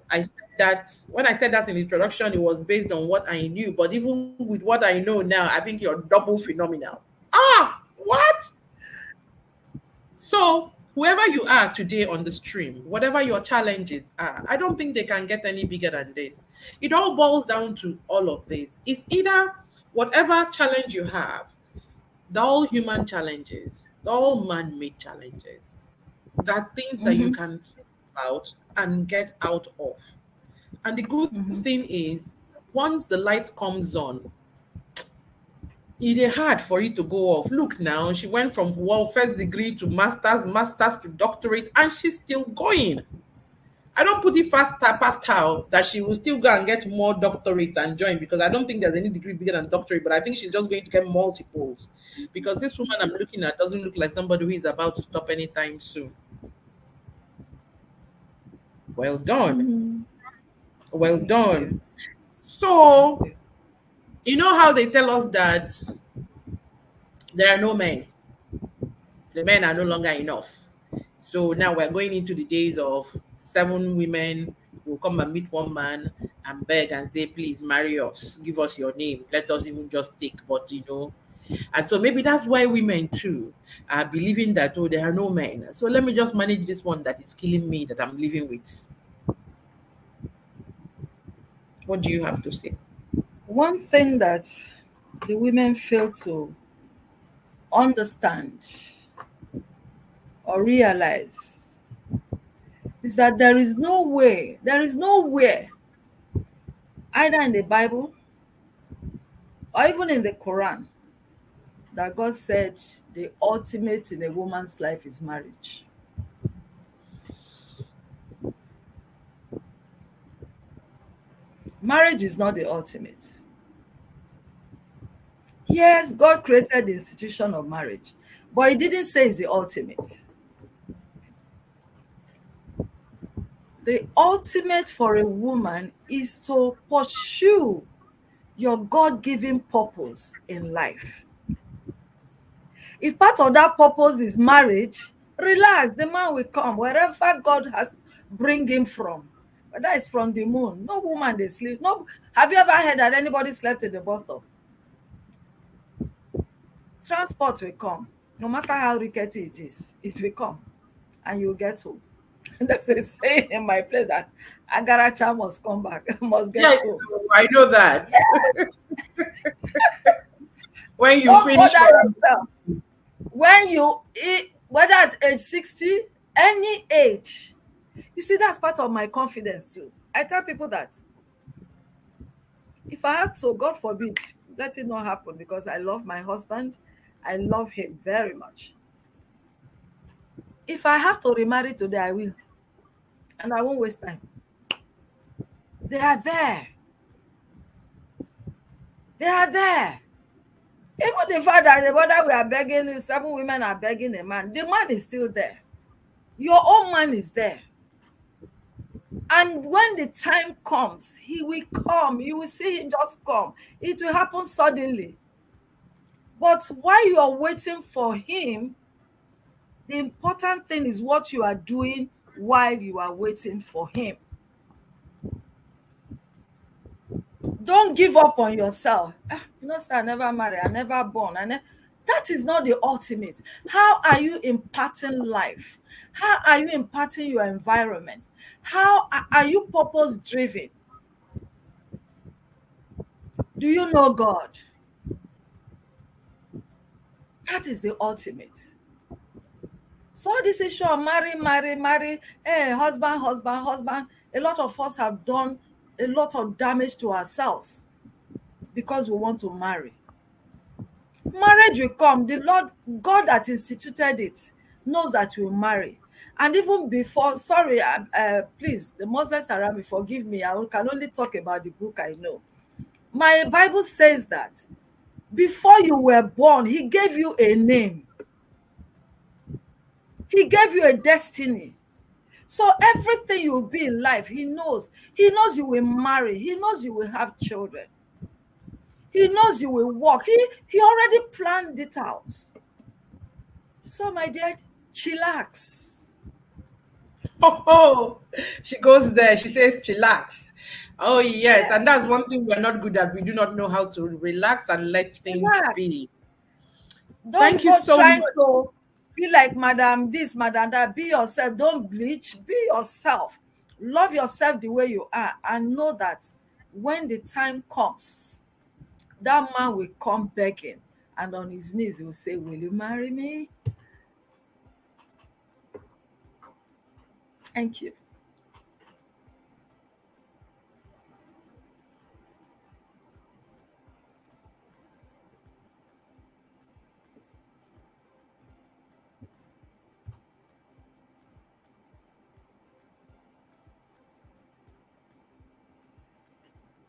B: when I said that in the introduction, it was based on what I knew. But even with what I know now, I think you're double phenomenal. Ah, what? So, whoever you are today on the stream, whatever your challenges are, I don't think they can get any bigger than this. It all boils down to all of this. It's either whatever challenge you have, they're all human challenges, they're all man-made challenges. That things that you can think about and get out of. And the good thing is, once the light comes on, it is hard for it to go off. Look now, she went from first degree to masters to doctorate, and she's still going. I don't put it past her that she will still go and get more doctorates and join, because I don't think there's any degree bigger than doctorate, but I think she's just going to get multiples, because this woman I'm looking at doesn't look like somebody who is about to stop anytime soon. Well done. Well done. So, you know how they tell us that there are no men. The men are no longer enough. So now we're going into the days of 7 women will come and meet one man and beg and say, please marry us, give us your name, let us even just take, but and so maybe that's why women too are believing that, oh, there are no men, so let me just manage this one that is killing me, that I'm living with. What do you have to say?
C: One thing that the women fail to understand or realize is that there is nowhere, either in the Bible or even in the Quran, that God said the ultimate in a woman's life is marriage. Marriage is not the ultimate. Yes, God created the institution of marriage, but He didn't say it's the ultimate. The ultimate for a woman is to pursue your God-given purpose in life. If part of that purpose is marriage, relax, the man will come wherever God has bring him from. Whether it's from the moon, no woman they sleep. No, have you ever heard that anybody slept in the bus stop? Transport will come, no matter how rickety it is, it will come, and you'll get home. There's a saying in my place that Agaracha must come back, must get home.
B: Yes, I know that. When you
C: Don't
B: finish
C: yourself. When you eat, whether at age 60, any age, you see, that's part of my confidence too. I tell people that if I had to, God forbid, let it not happen, because I love my husband. I love him very much. If I have to remarry today, I will. And I won't waste time. They are there. They are there. Even the fact that the brother we are begging, 7 women are begging a man, the man is still there. Your own man is there. And when the time comes, he will come. You will see him just come. It will happen suddenly. But while you are waiting for him, the important thing is what you are doing while you are waiting for him. Don't give up on yourself. Sir, I never marry, I never born. That is not the ultimate. How are you imparting life? How are you imparting your environment? How are you purpose driven? Do you know God? That is the ultimate. So this issue of marry, husband. A lot of us have done a lot of damage to ourselves because we want to marry. Marriage will come. The Lord, God that instituted it, knows that we'll marry. And even before, sorry, please, the Muslims around me, forgive me. I can only talk about the book I know. My Bible says that before you were born, he gave you a name. He gave you a destiny. So everything you will be in life, he knows. He knows you will marry. He knows you will have children. He knows you will walk. He already planned it out. So, my dear, chillax.
B: Oh, she goes there. She says, chillax. Oh, yes. And that's one thing we're not good at. We do not know how to relax and let things
C: Relax.
B: be.
C: Don't
B: Thank you
C: go
B: so
C: trying
B: much.
C: to be like Madam this, Madam that. Be yourself. Don't bleach. Be yourself. Love yourself the way you are. And know that when the time comes, that man will come begging. And on his knees, he will say, will you marry me? Thank you.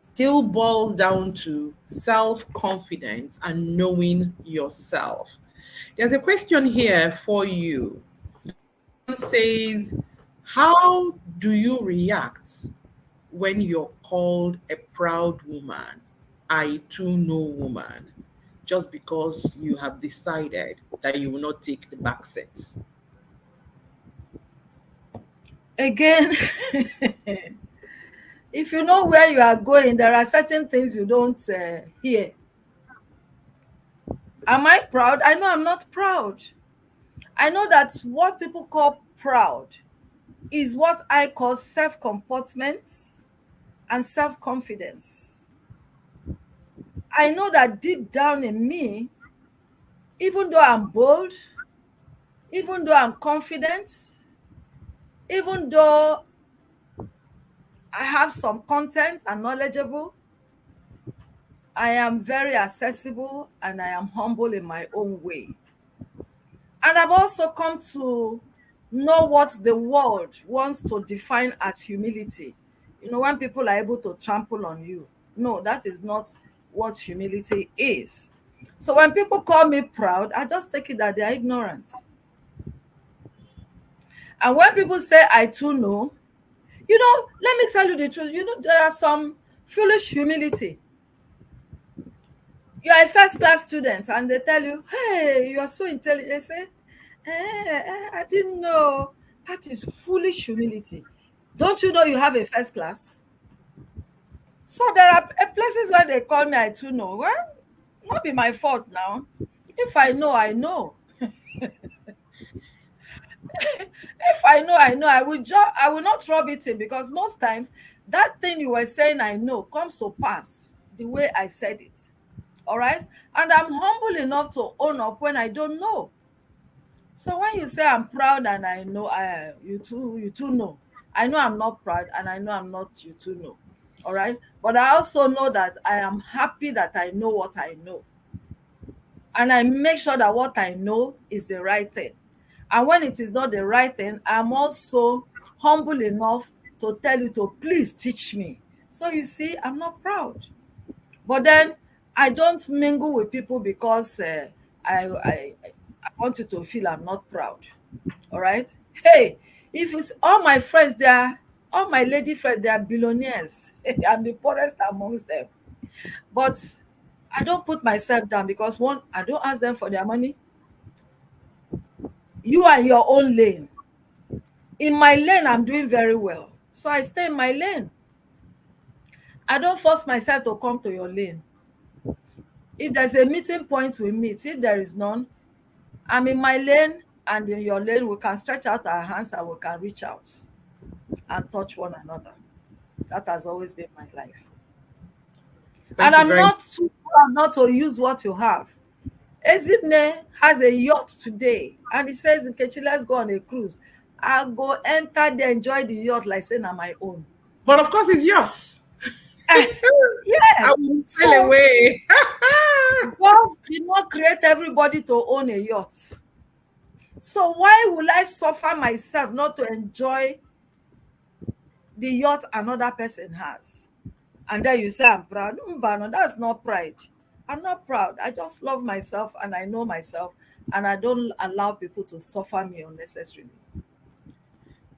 B: Still boils down to self-confidence and knowing yourself. There's a question here for you. It says, how do you react when you're called a proud woman, I too know woman, just because you have decided that you will not take the back seats?
C: Again, if you know where you are going, there are certain things you don't hear. Am I proud? I know I'm not proud. I know that what people call proud is what I call self-comportment and self-confidence. I know that deep down in me, even though I'm bold, even though I'm confident, even though I have some content and knowledgeable, I am very accessible and I am humble in my own way. And I've also come to know what the world wants to define as humility. When people are able to trample on you, no, that is not what humility is. So when people call me proud, I just take it that they are ignorant. And when people say I too know, let me tell you the truth. There are some foolish humility. You are a first class student and they tell you, hey, you are so intelligent. They say, I didn't know. That is foolish humility. Don't you know you have a first class? So there are places where they call me I too know. Well, not be my fault now. If I know, I know. If I know, I know. I will not rub it in, because most times that thing you were saying I know comes to pass the way I said it. All right. And I'm humble enough to own up when I don't know. So when you say I'm proud and I know, you too know. I know I'm not proud and I know I'm not you too know. All right. But I also know that I am happy that I know what I know. And I make sure that what I know is the right thing. And when it is not the right thing, I'm also humble enough to tell you to please teach me. So you see, I'm not proud. But then I don't mingle with people because I want you to feel I'm not proud. All right. Hey, if it's all my friends, all my lady friends, they are billionaires. I'm the poorest amongst them. But I don't put myself down because one, I don't ask them for their money. You are in your own lane. In my lane, I'm doing very well. So I stay in my lane. I don't force myself to come to your lane. If there's a meeting point, we meet. If there is none, I'm in my lane, and in your lane, we can stretch out our hands and we can reach out and touch one another. That has always been my life.
B: Thank
C: And
B: you
C: I'm
B: very much.
C: not too proud not to use what you have. Ezinne has a yacht today, and he says, Nkechi, let's go on a cruise. I'll go enter there, enjoy the yacht like saying I'm my own.
B: But of course, it's yours.
C: Yeah.
B: I will sail
C: So
B: away.
C: God did not create everybody to own a yacht. So why will I suffer myself not to enjoy the yacht another person has? And then you say I'm proud. No, that's not pride. I'm not proud. I just love myself and I know myself, and I don't allow people to suffer me unnecessarily.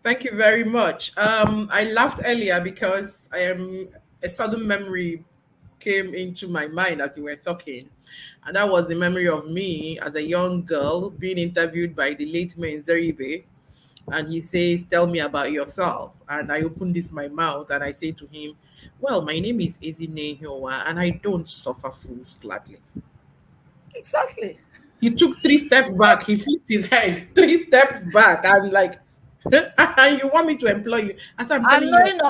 B: Thank you very much. I laughed earlier because a sudden memory came into my mind as you were talking, and that was the memory of me as a young girl being interviewed by the late man Zeribe, and he says, "Tell me about yourself." And I opened this my mouth and I say to him, "Well, my name is Ezine Hyowa, and I don't suffer fools gladly."
C: Exactly.
B: He took 3 steps back. He flipped his head 3 steps back. I'm like, and you want me to employ you? As I'm telling you,
C: Annoying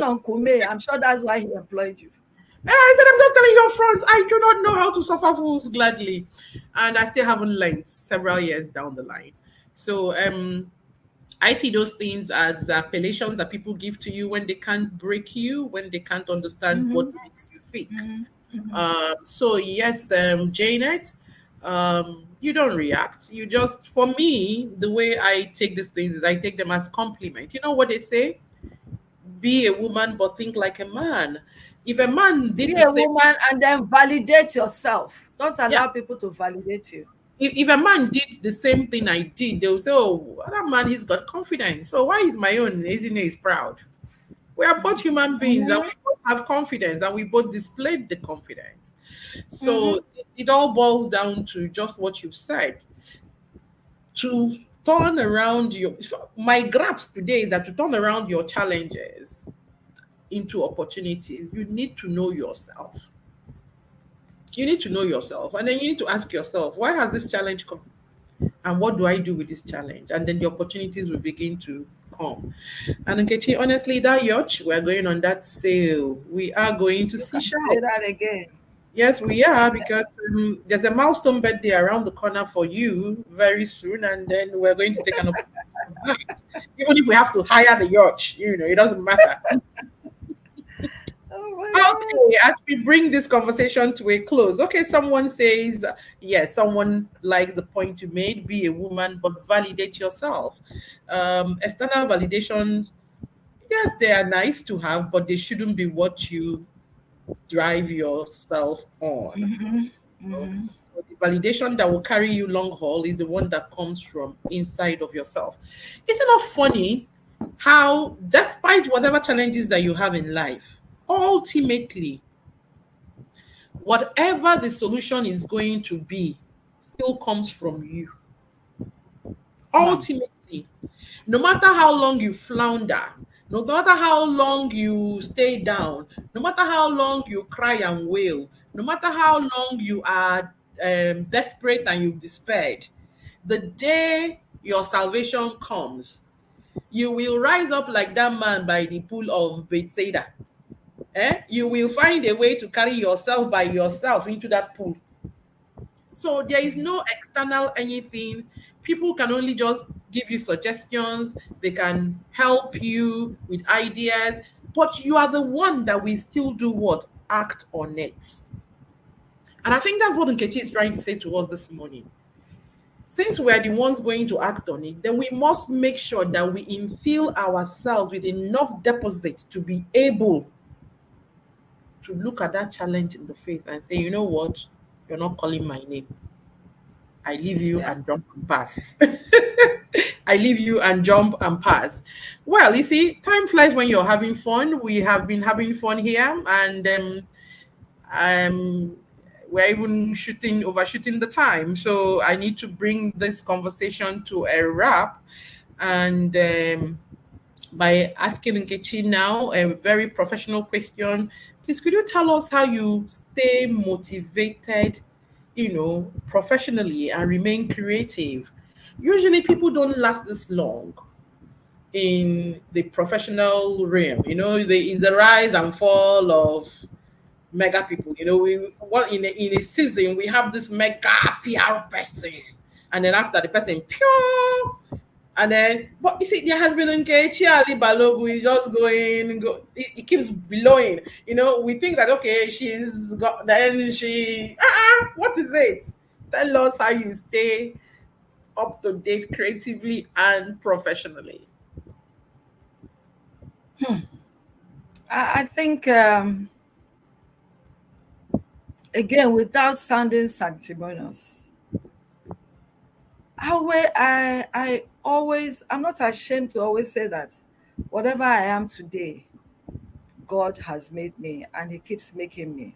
C: Uncle May, I'm sure that's why he employed you.
B: I said, I'm just telling you up front, I do not know how to suffer fools gladly. And I still haven't learned several years down the line. So I see those things as appellations that people give to you when they can't break you, when they can't understand what
C: Mm-hmm.
B: makes you think.
C: Mm-hmm.
B: So yes, Janet, you don't react. You just, for me, the way I take these things is I take them as compliment. You know what they say? Be a woman, but think like a man. If a man
C: Be
B: did the
C: a
B: same,
C: woman and then validate yourself. Don't
B: yeah.
C: allow people to validate you.
B: If a man did the same thing I did, they'll say, "Oh, that man, he's got confidence. So why is my own laziness proud?" We are both human beings, and
C: Mm-hmm.
B: we both have confidence, and we both displayed the confidence.
C: Mm-hmm.
B: So it all boils down to just what you've said. To turn around your my grasp today is that to turn around your challenges into opportunities, you need to know yourself. You need to know yourself, and then you need to ask yourself, why has this challenge come? And what do I do with this challenge? And then the opportunities will begin to come. And Nkechi, honestly, that yacht, we're going on that sail. We are going to
C: You can say
B: seashells.
C: that again.
B: Yes, we are, because there's a milestone birthday around the corner for you very soon, and then we're going to take an opportunity. Even if we have to hire the yacht, it doesn't matter.
C: Oh my
B: Okay, as we bring this conversation to a close, okay, someone says, yes, someone likes the point you made, be a woman, but validate yourself. External validations, yes, they are nice to have, but they shouldn't be what you drive yourself on.
C: God. Mm-hmm.
B: The validation that will carry you long haul is the one that comes from inside of yourself. Isn't it funny how, despite whatever challenges that you have in life, ultimately, whatever the solution is going to be still comes from you. Ultimately, no matter how long you flounder, no matter how long you stay down, no matter how long you cry and wail, no matter how long you are desperate and you've despaired, the day your salvation comes, you will rise up like that man by the pool of Bethsaida. You will find a way to carry yourself by yourself into that pool. So there is no external anything. People can only just give you suggestions, they can help you with ideas, but you are the one that will still do what? Act on it. And I think that's what Nkechi is trying to say to us this morning. Since we are the ones going to act on it, then we must make sure that we infill ourselves with enough deposit to be able to look at that challenge in the face and say, you know what? You're not calling my name. I leave you
C: Yeah.
B: and jump and pass. I leave you and jump and pass. Well, you see, time flies when you're having fun. We have been having fun here, and um, we're even overshooting the time. So I need to bring this conversation to a wrap. And by asking Nkechi now a very professional question, please could you tell us how you stay motivated, professionally and remain creative? Usually people don't last this long in the professional realm. It's the rise and fall of mega people. In a season we have this mega PR person, and then after the person, pure, and then, but you see, there has been Nkechi Ali-Balogun is just it keeps blowing. We think that okay, she's got, then what is it? Tell us how you stay up to date creatively and professionally.
C: I think, again, without sounding sanctimonious, I'm not ashamed to always say that whatever I am today, God has made me, and He keeps making me.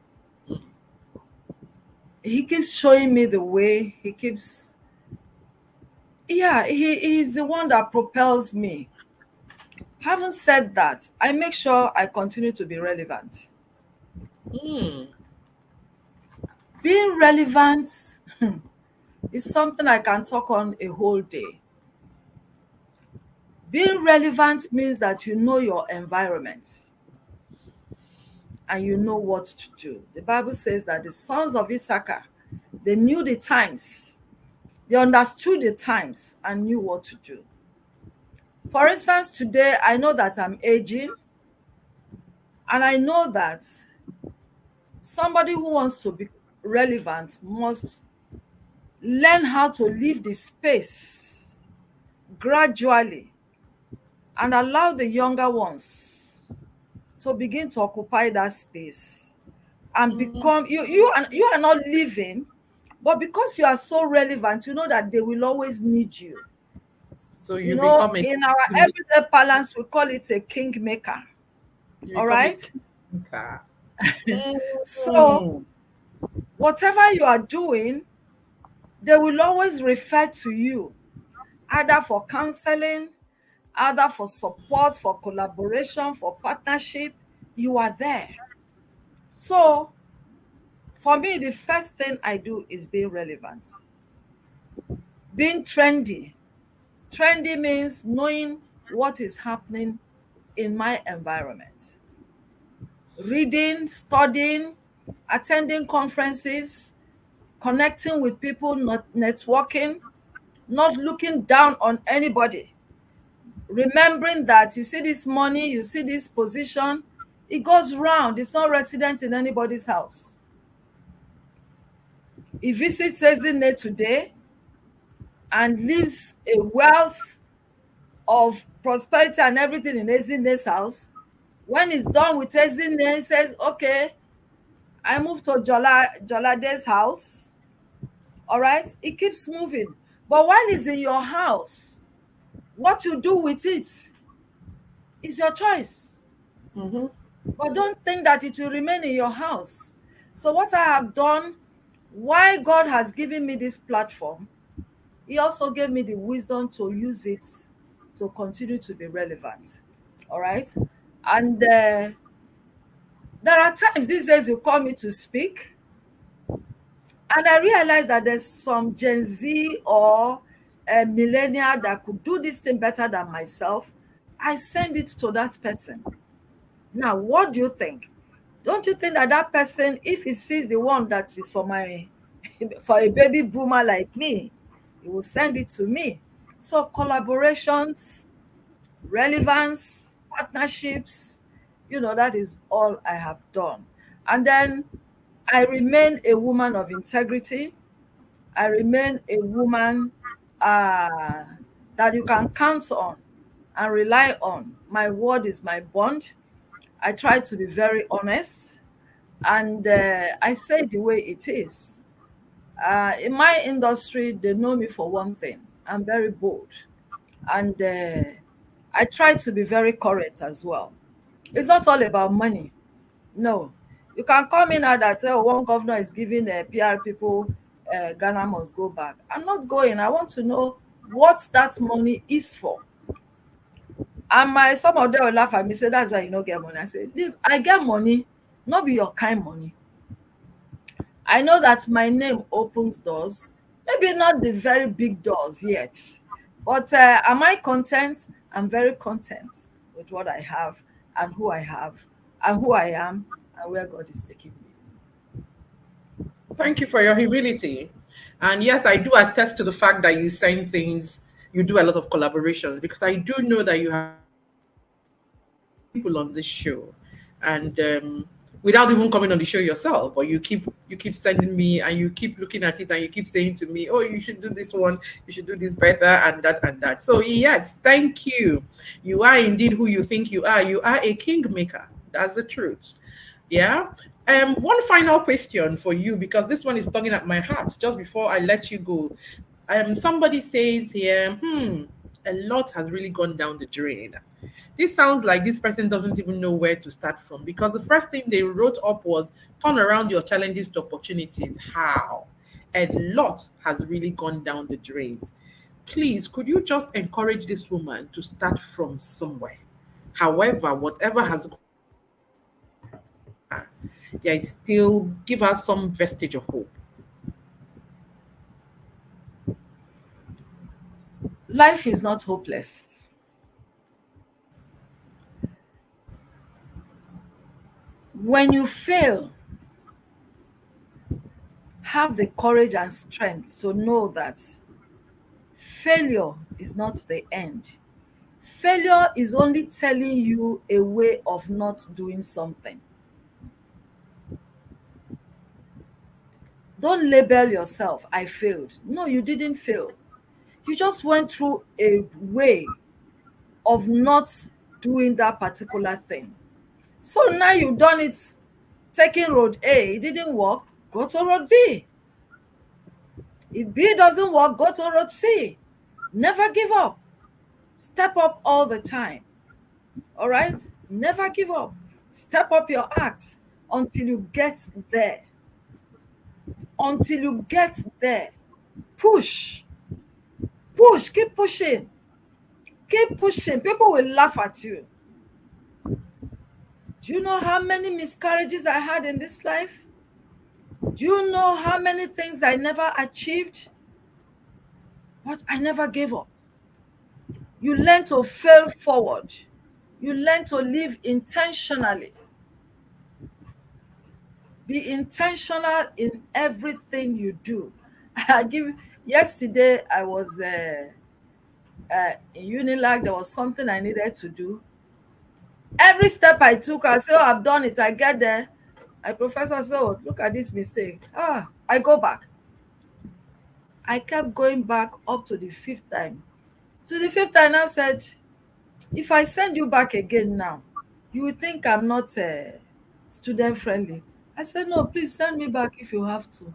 C: He keeps showing me the way. He's the one that propels me. Having said that, I make sure I continue to be relevant. Being relevant is something I can talk on a whole day. Being relevant means that you know your environment and you know what to do. The Bible says that the sons of Issachar, they knew the times, they understood the times and knew what to do. For instance, today I know that I'm aging, and I know that somebody who wants to be relevant must learn how to leave the space gradually and allow the younger ones to begin to occupy that space and become you are not living, but because you are so relevant, you know that they will always need you.
B: So you become
C: in our everyday balance, we call it a kingmaker. All right. So whatever you are doing, they will always refer to you, either for counseling, either for support, for collaboration, for partnership. You are there. So for me, the first thing I do is being relevant. Being trendy. Trendy means knowing what is happening in my environment. Reading, studying, attending conferences, connecting with people, not networking, not looking down on anybody. Remembering that you see this money, you see this position, it goes round. It's not resident in anybody's house. He visits Ezine today and leaves a wealth of prosperity and everything in Ezine's house. When he's done with Ezine, he says, okay, I move to Jolade's house. All right? It keeps moving. But while he's in your house, what you do with it is your choice. But don't think that it will remain in your house. So what I have done, why God has given me this platform, He also gave me the wisdom to use it to continue to be relevant. All right? And there are times these days you call me to speak, and I realize that there's some Gen Z or a millennial that could do this thing better than myself. I send it to that person. Now, what do you think? Don't you think that that person, if he sees the one that is for a baby boomer like me, he will send it to me? So collaborations, relevance, partnerships, that is all I have done. And then I remain a woman of integrity. I remain a woman that you can count on and rely on. My word is my bond. I try to be very honest, and I say the way it is. In my industry, they know me for one thing. I'm very bold, and I try to be very current as well. It's not all about money. No, You can come in and that one governor is giving PR people Ghana must go back. I'm not going. I want to know what that money is for. And some of them will laugh at me, say that's why you don't get money. I say, I get money, not be your kind money. I know that my name opens doors, maybe not the very big doors yet, but am I content? I'm very content with what I have and who I have and who I am and where God is taking me.
B: Thank you for your humility. And yes, I do attest to the fact that you saying things, you do a lot of collaborations, because I do know that you have people on this show, and without even coming on the show yourself, but you keep sending me, and you keep looking at it, and you keep saying to me, oh, you should do this one, you should do this better, and that and that. So yes, thank you. You are indeed who you think you are. You are a kingmaker. That's the truth. Yeah. One final question for you, because this one is tugging at my heart just before I let you go. Somebody says here, a lot has really gone down the drain. This sounds like this person doesn't even know where to start from, because the first thing they wrote up was turn around your challenges to opportunities. How? A lot has really gone down the drain. Please, could you just encourage this woman to start from somewhere? However, whatever has gone, there is still give us some vestige of hope.
C: Life is not hopeless. When you fail, have the courage and strength to know that failure is not the end. Failure is only telling you a way of not doing something. Don't label yourself, I failed. No, you didn't fail. You just went through a way of not doing that particular thing. So now you've done it, taking road A, it didn't work, go to road B. If B doesn't work, go to road C. Never give up. Step up all the time. All right? Never give up. Step up your act until you get there. Until you get there. Push. Push. Keep pushing. Keep pushing. People will laugh at you. Do you know how many miscarriages I had in this life? Do you know how many things I never achieved? But I never gave up. You learn to fail forward. You learn to live intentionally. Be intentional in everything you do. Yesterday I was in Unilag. There was something I needed to do. Every step I took, I said, oh, I've done it. I get there. My professor said, oh, look at this mistake. I go back. I kept going back up to the fifth time. To the fifth time, I said, if I send you back again now, you will think I'm not student friendly. I said, no, please send me back if you have to.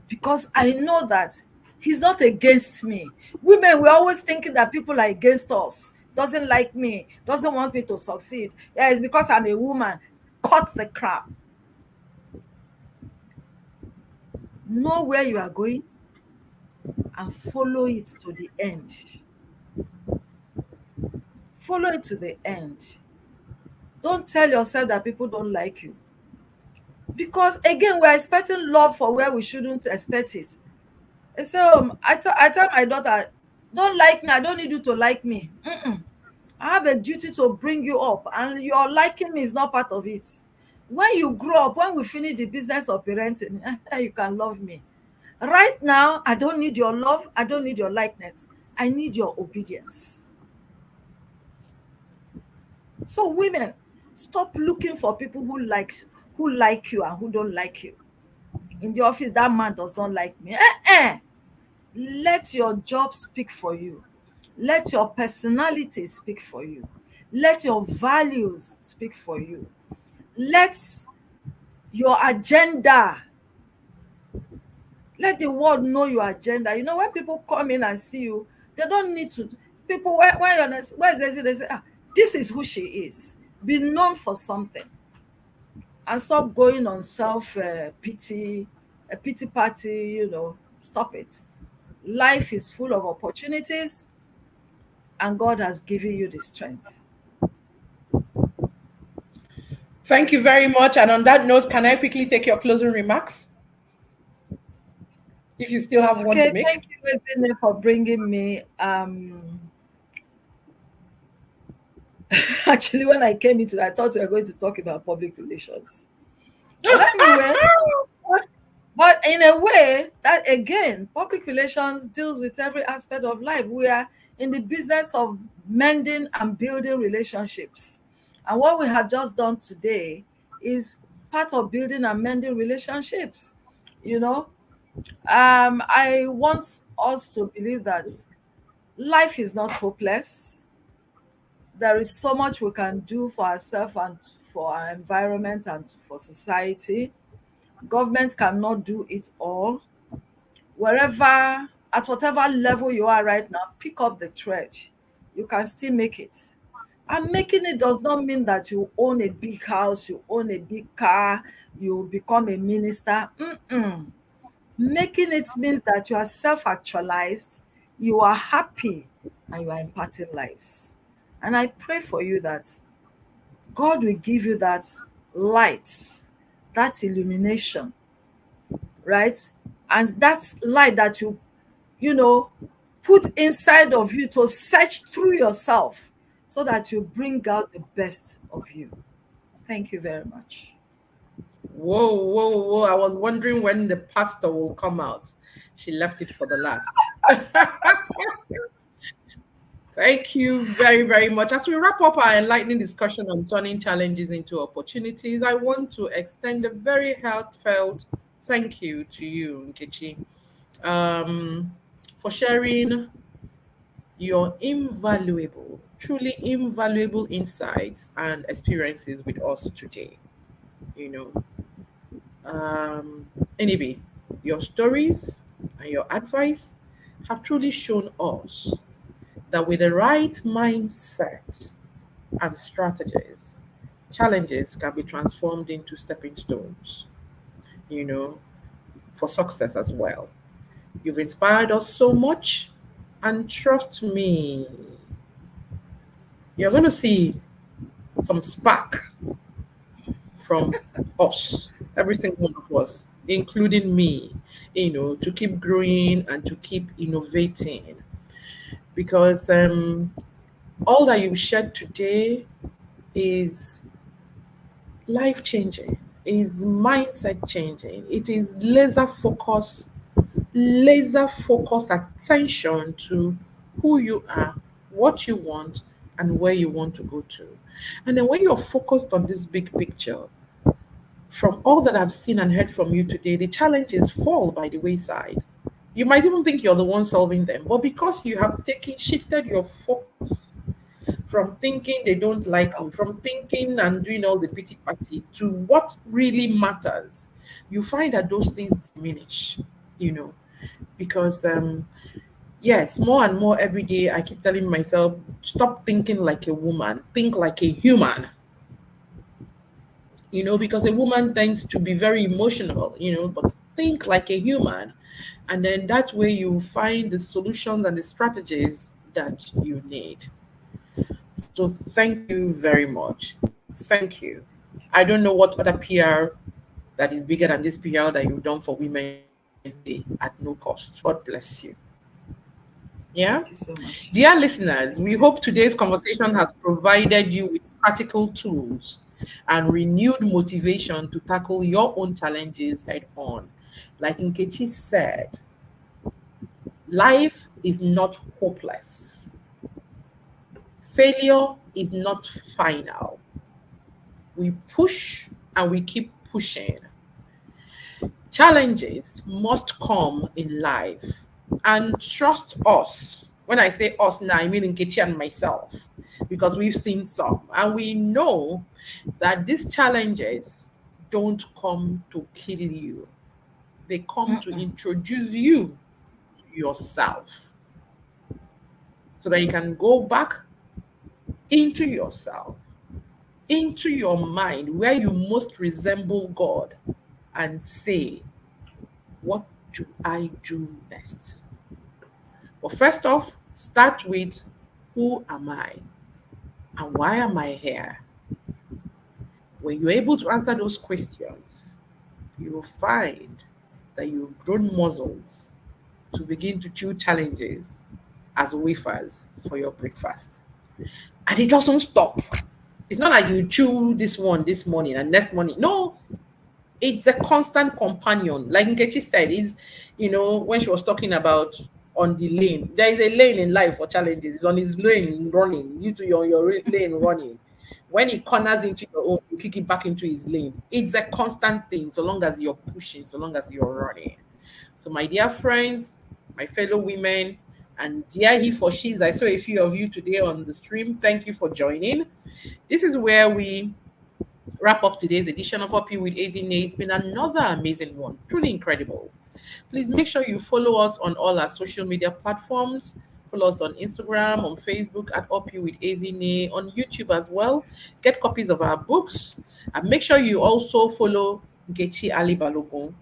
C: Because I know that he's not against me. Women, we're always thinking that people are against us, doesn't like me, doesn't want me to succeed. Yeah, it's because I'm a woman. Cut the crap. Know where you are going and follow it to the end. Follow it to the end. Don't tell yourself that people don't like you. Because again, we're expecting love for where we shouldn't expect it. And so I tell my daughter, don't like me, I don't need you to like me. I have a duty to bring you up, and your liking me is not part of it. When you grow up, when we finish the business of parenting, you can love me. Right now, I don't need your love, I don't need your likeness. I need your obedience. So women, stop looking for people who like you and who don't like you. In the office, that man does not like me. Let your job speak for you. Let your personality speak for you. Let your values speak for you. Let your agenda. Let the world know your agenda. You know, when people come in and see you, they don't need to. People, when you're, where is they say, this is who she is. Be known for something. and stop going on self pity, a pity party. Stop it. Life is full of opportunities, and God has given you the strength.
B: Thank you very much. And on that note, can I quickly take your closing remarks? If you still have one to
C: Okay,
B: make.
C: thank you, Ezine, for bringing me. Actually, when I came into it, I thought we were going to talk about public relations. But anyway, but in a way, that again, public relations deals with every aspect of life. We are in the business of mending and building relationships. And what we have just done today is part of building and mending relationships. You know, I want us to believe that life is not hopeless. There is so much we can do for ourselves and for our environment and for society. Government cannot do it all. Wherever, at whatever level you are right now, pick up the thread. You can still make it. And making it does not mean that you own a big house, you own a big car, you become a minister. Making it means that you are self-actualized, you are happy, and you are imparting lives. And I pray for you that God will give you that light, that illumination, right? And that's light that you put inside of you to search through yourself so that you bring out the best of you. Thank you very much.
B: Whoa, whoa, whoa. I was wondering when the pastor will come out. She left it for the last. Thank you very, very much. As we wrap up our enlightening discussion on turning challenges into opportunities, I want to extend a very heartfelt thank you to you, Nkechi, for sharing your invaluable, truly invaluable insights and experiences with us today. You know, anyway, your stories and your advice have truly shown us that with the right mindset and strategies, challenges can be transformed into stepping stones, you know, for success as well. You've inspired us so much, and trust me, you're going to see some spark from us, every single one of us, including me, to keep growing and to keep innovating. Because all that you've shared today is life changing, is mindset changing. It is laser focused attention to who you are, what you want, and where you want to go to. And then when you're focused on this big picture, from all that I've seen and heard from you today, the challenges fall by the wayside. You might even think you're the one solving them, but because you have shifted your focus from thinking they don't like me, from thinking and doing all the pity party to what really matters, you find that those things diminish, because yes, more and more every day I keep telling myself, stop thinking like a woman, think like a human. Because a woman tends to be very emotional, but think like a human. And then that way you find the solutions and the strategies that you need. So thank you very much. Thank you. I don't know what other PR that is bigger than this PR that you've done for women today at no cost. God bless you. Yeah.
C: Thank you so much.
B: Dear listeners, we hope today's conversation has provided you with practical tools and renewed motivation to tackle your own challenges head on. Like Nkechi said, life is not hopeless. Failure is not final. We push and we keep pushing. Challenges must come in life. And trust us. When I say us now, I mean Nkechi and myself, because we've seen some. And we know that these challenges don't come to kill you. They come to introduce you to yourself so that you can go back into yourself into your mind where you most resemble God and say, what do I do next? But first off, start with, who am I and why am I here? When you're able to answer those questions, you will find that you've grown muscles to begin to chew challenges as wafers for your breakfast. And it doesn't stop. It's not like you chew this one this morning and next morning. No, it's a constant companion. Like Nkechi said, is when she was talking about on the lane, there is a lane in life for challenges. It's on his lane running, you to your lane running. When he corners into your own, you kick it back into his lane. It's a constant thing, so long as you're pushing, so long as you're running. So, my dear friends, my fellow women, and dear he for she's, I saw a few of you today on the stream. Thank you for joining. This is where we wrap up today's edition of Up You with Azine. It's been another amazing one, truly incredible. Please make sure you follow us on all our social media platforms. Follow us on Instagram, on Facebook at Up You with Azine, on YouTube as well. Get copies of our books, and make sure you also follow Nkechi Ali-Balogun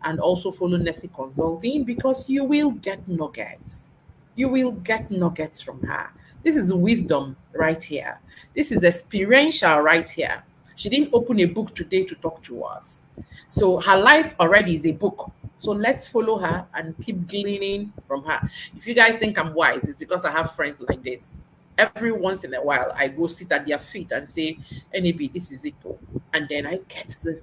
B: and also follow Nessie Consulting, because you will get nuggets. You will get nuggets from her. This is wisdom right here. This is experiential right here. She didn't open a book today to talk to us. So her life already is a book. So let's follow her and keep gleaning from her. If you guys think I'm wise, it's because I have friends like this. Every once in a while, I go sit at their feet and say, NAB, this is it. Oh." And then I get the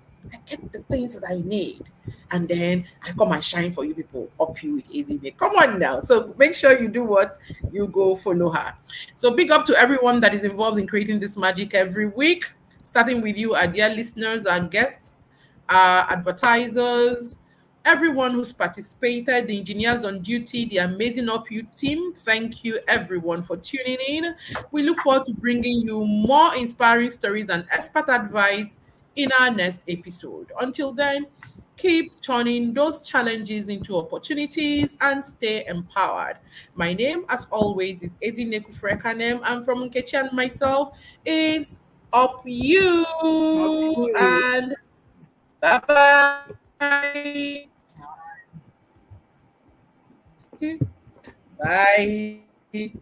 B: things that I need. And then I come and shine for you people, Up You with Easy. Come on now. So make sure you do what? You go follow her. So big up to everyone that is involved in creating this magic every week, starting with you, our dear listeners, our guests, our advertisers, everyone who's participated, the engineers on duty, the amazing UpU team. Thank you, everyone, for tuning in. We look forward to bringing you more inspiring stories and expert advice in our next episode. Until then, keep turning those challenges into opportunities and stay empowered. My name, as always, is Ezine Kufrekanem, and from Nkechi and myself is Up
C: Up
B: You,
C: you.
B: and bye bye. Bye.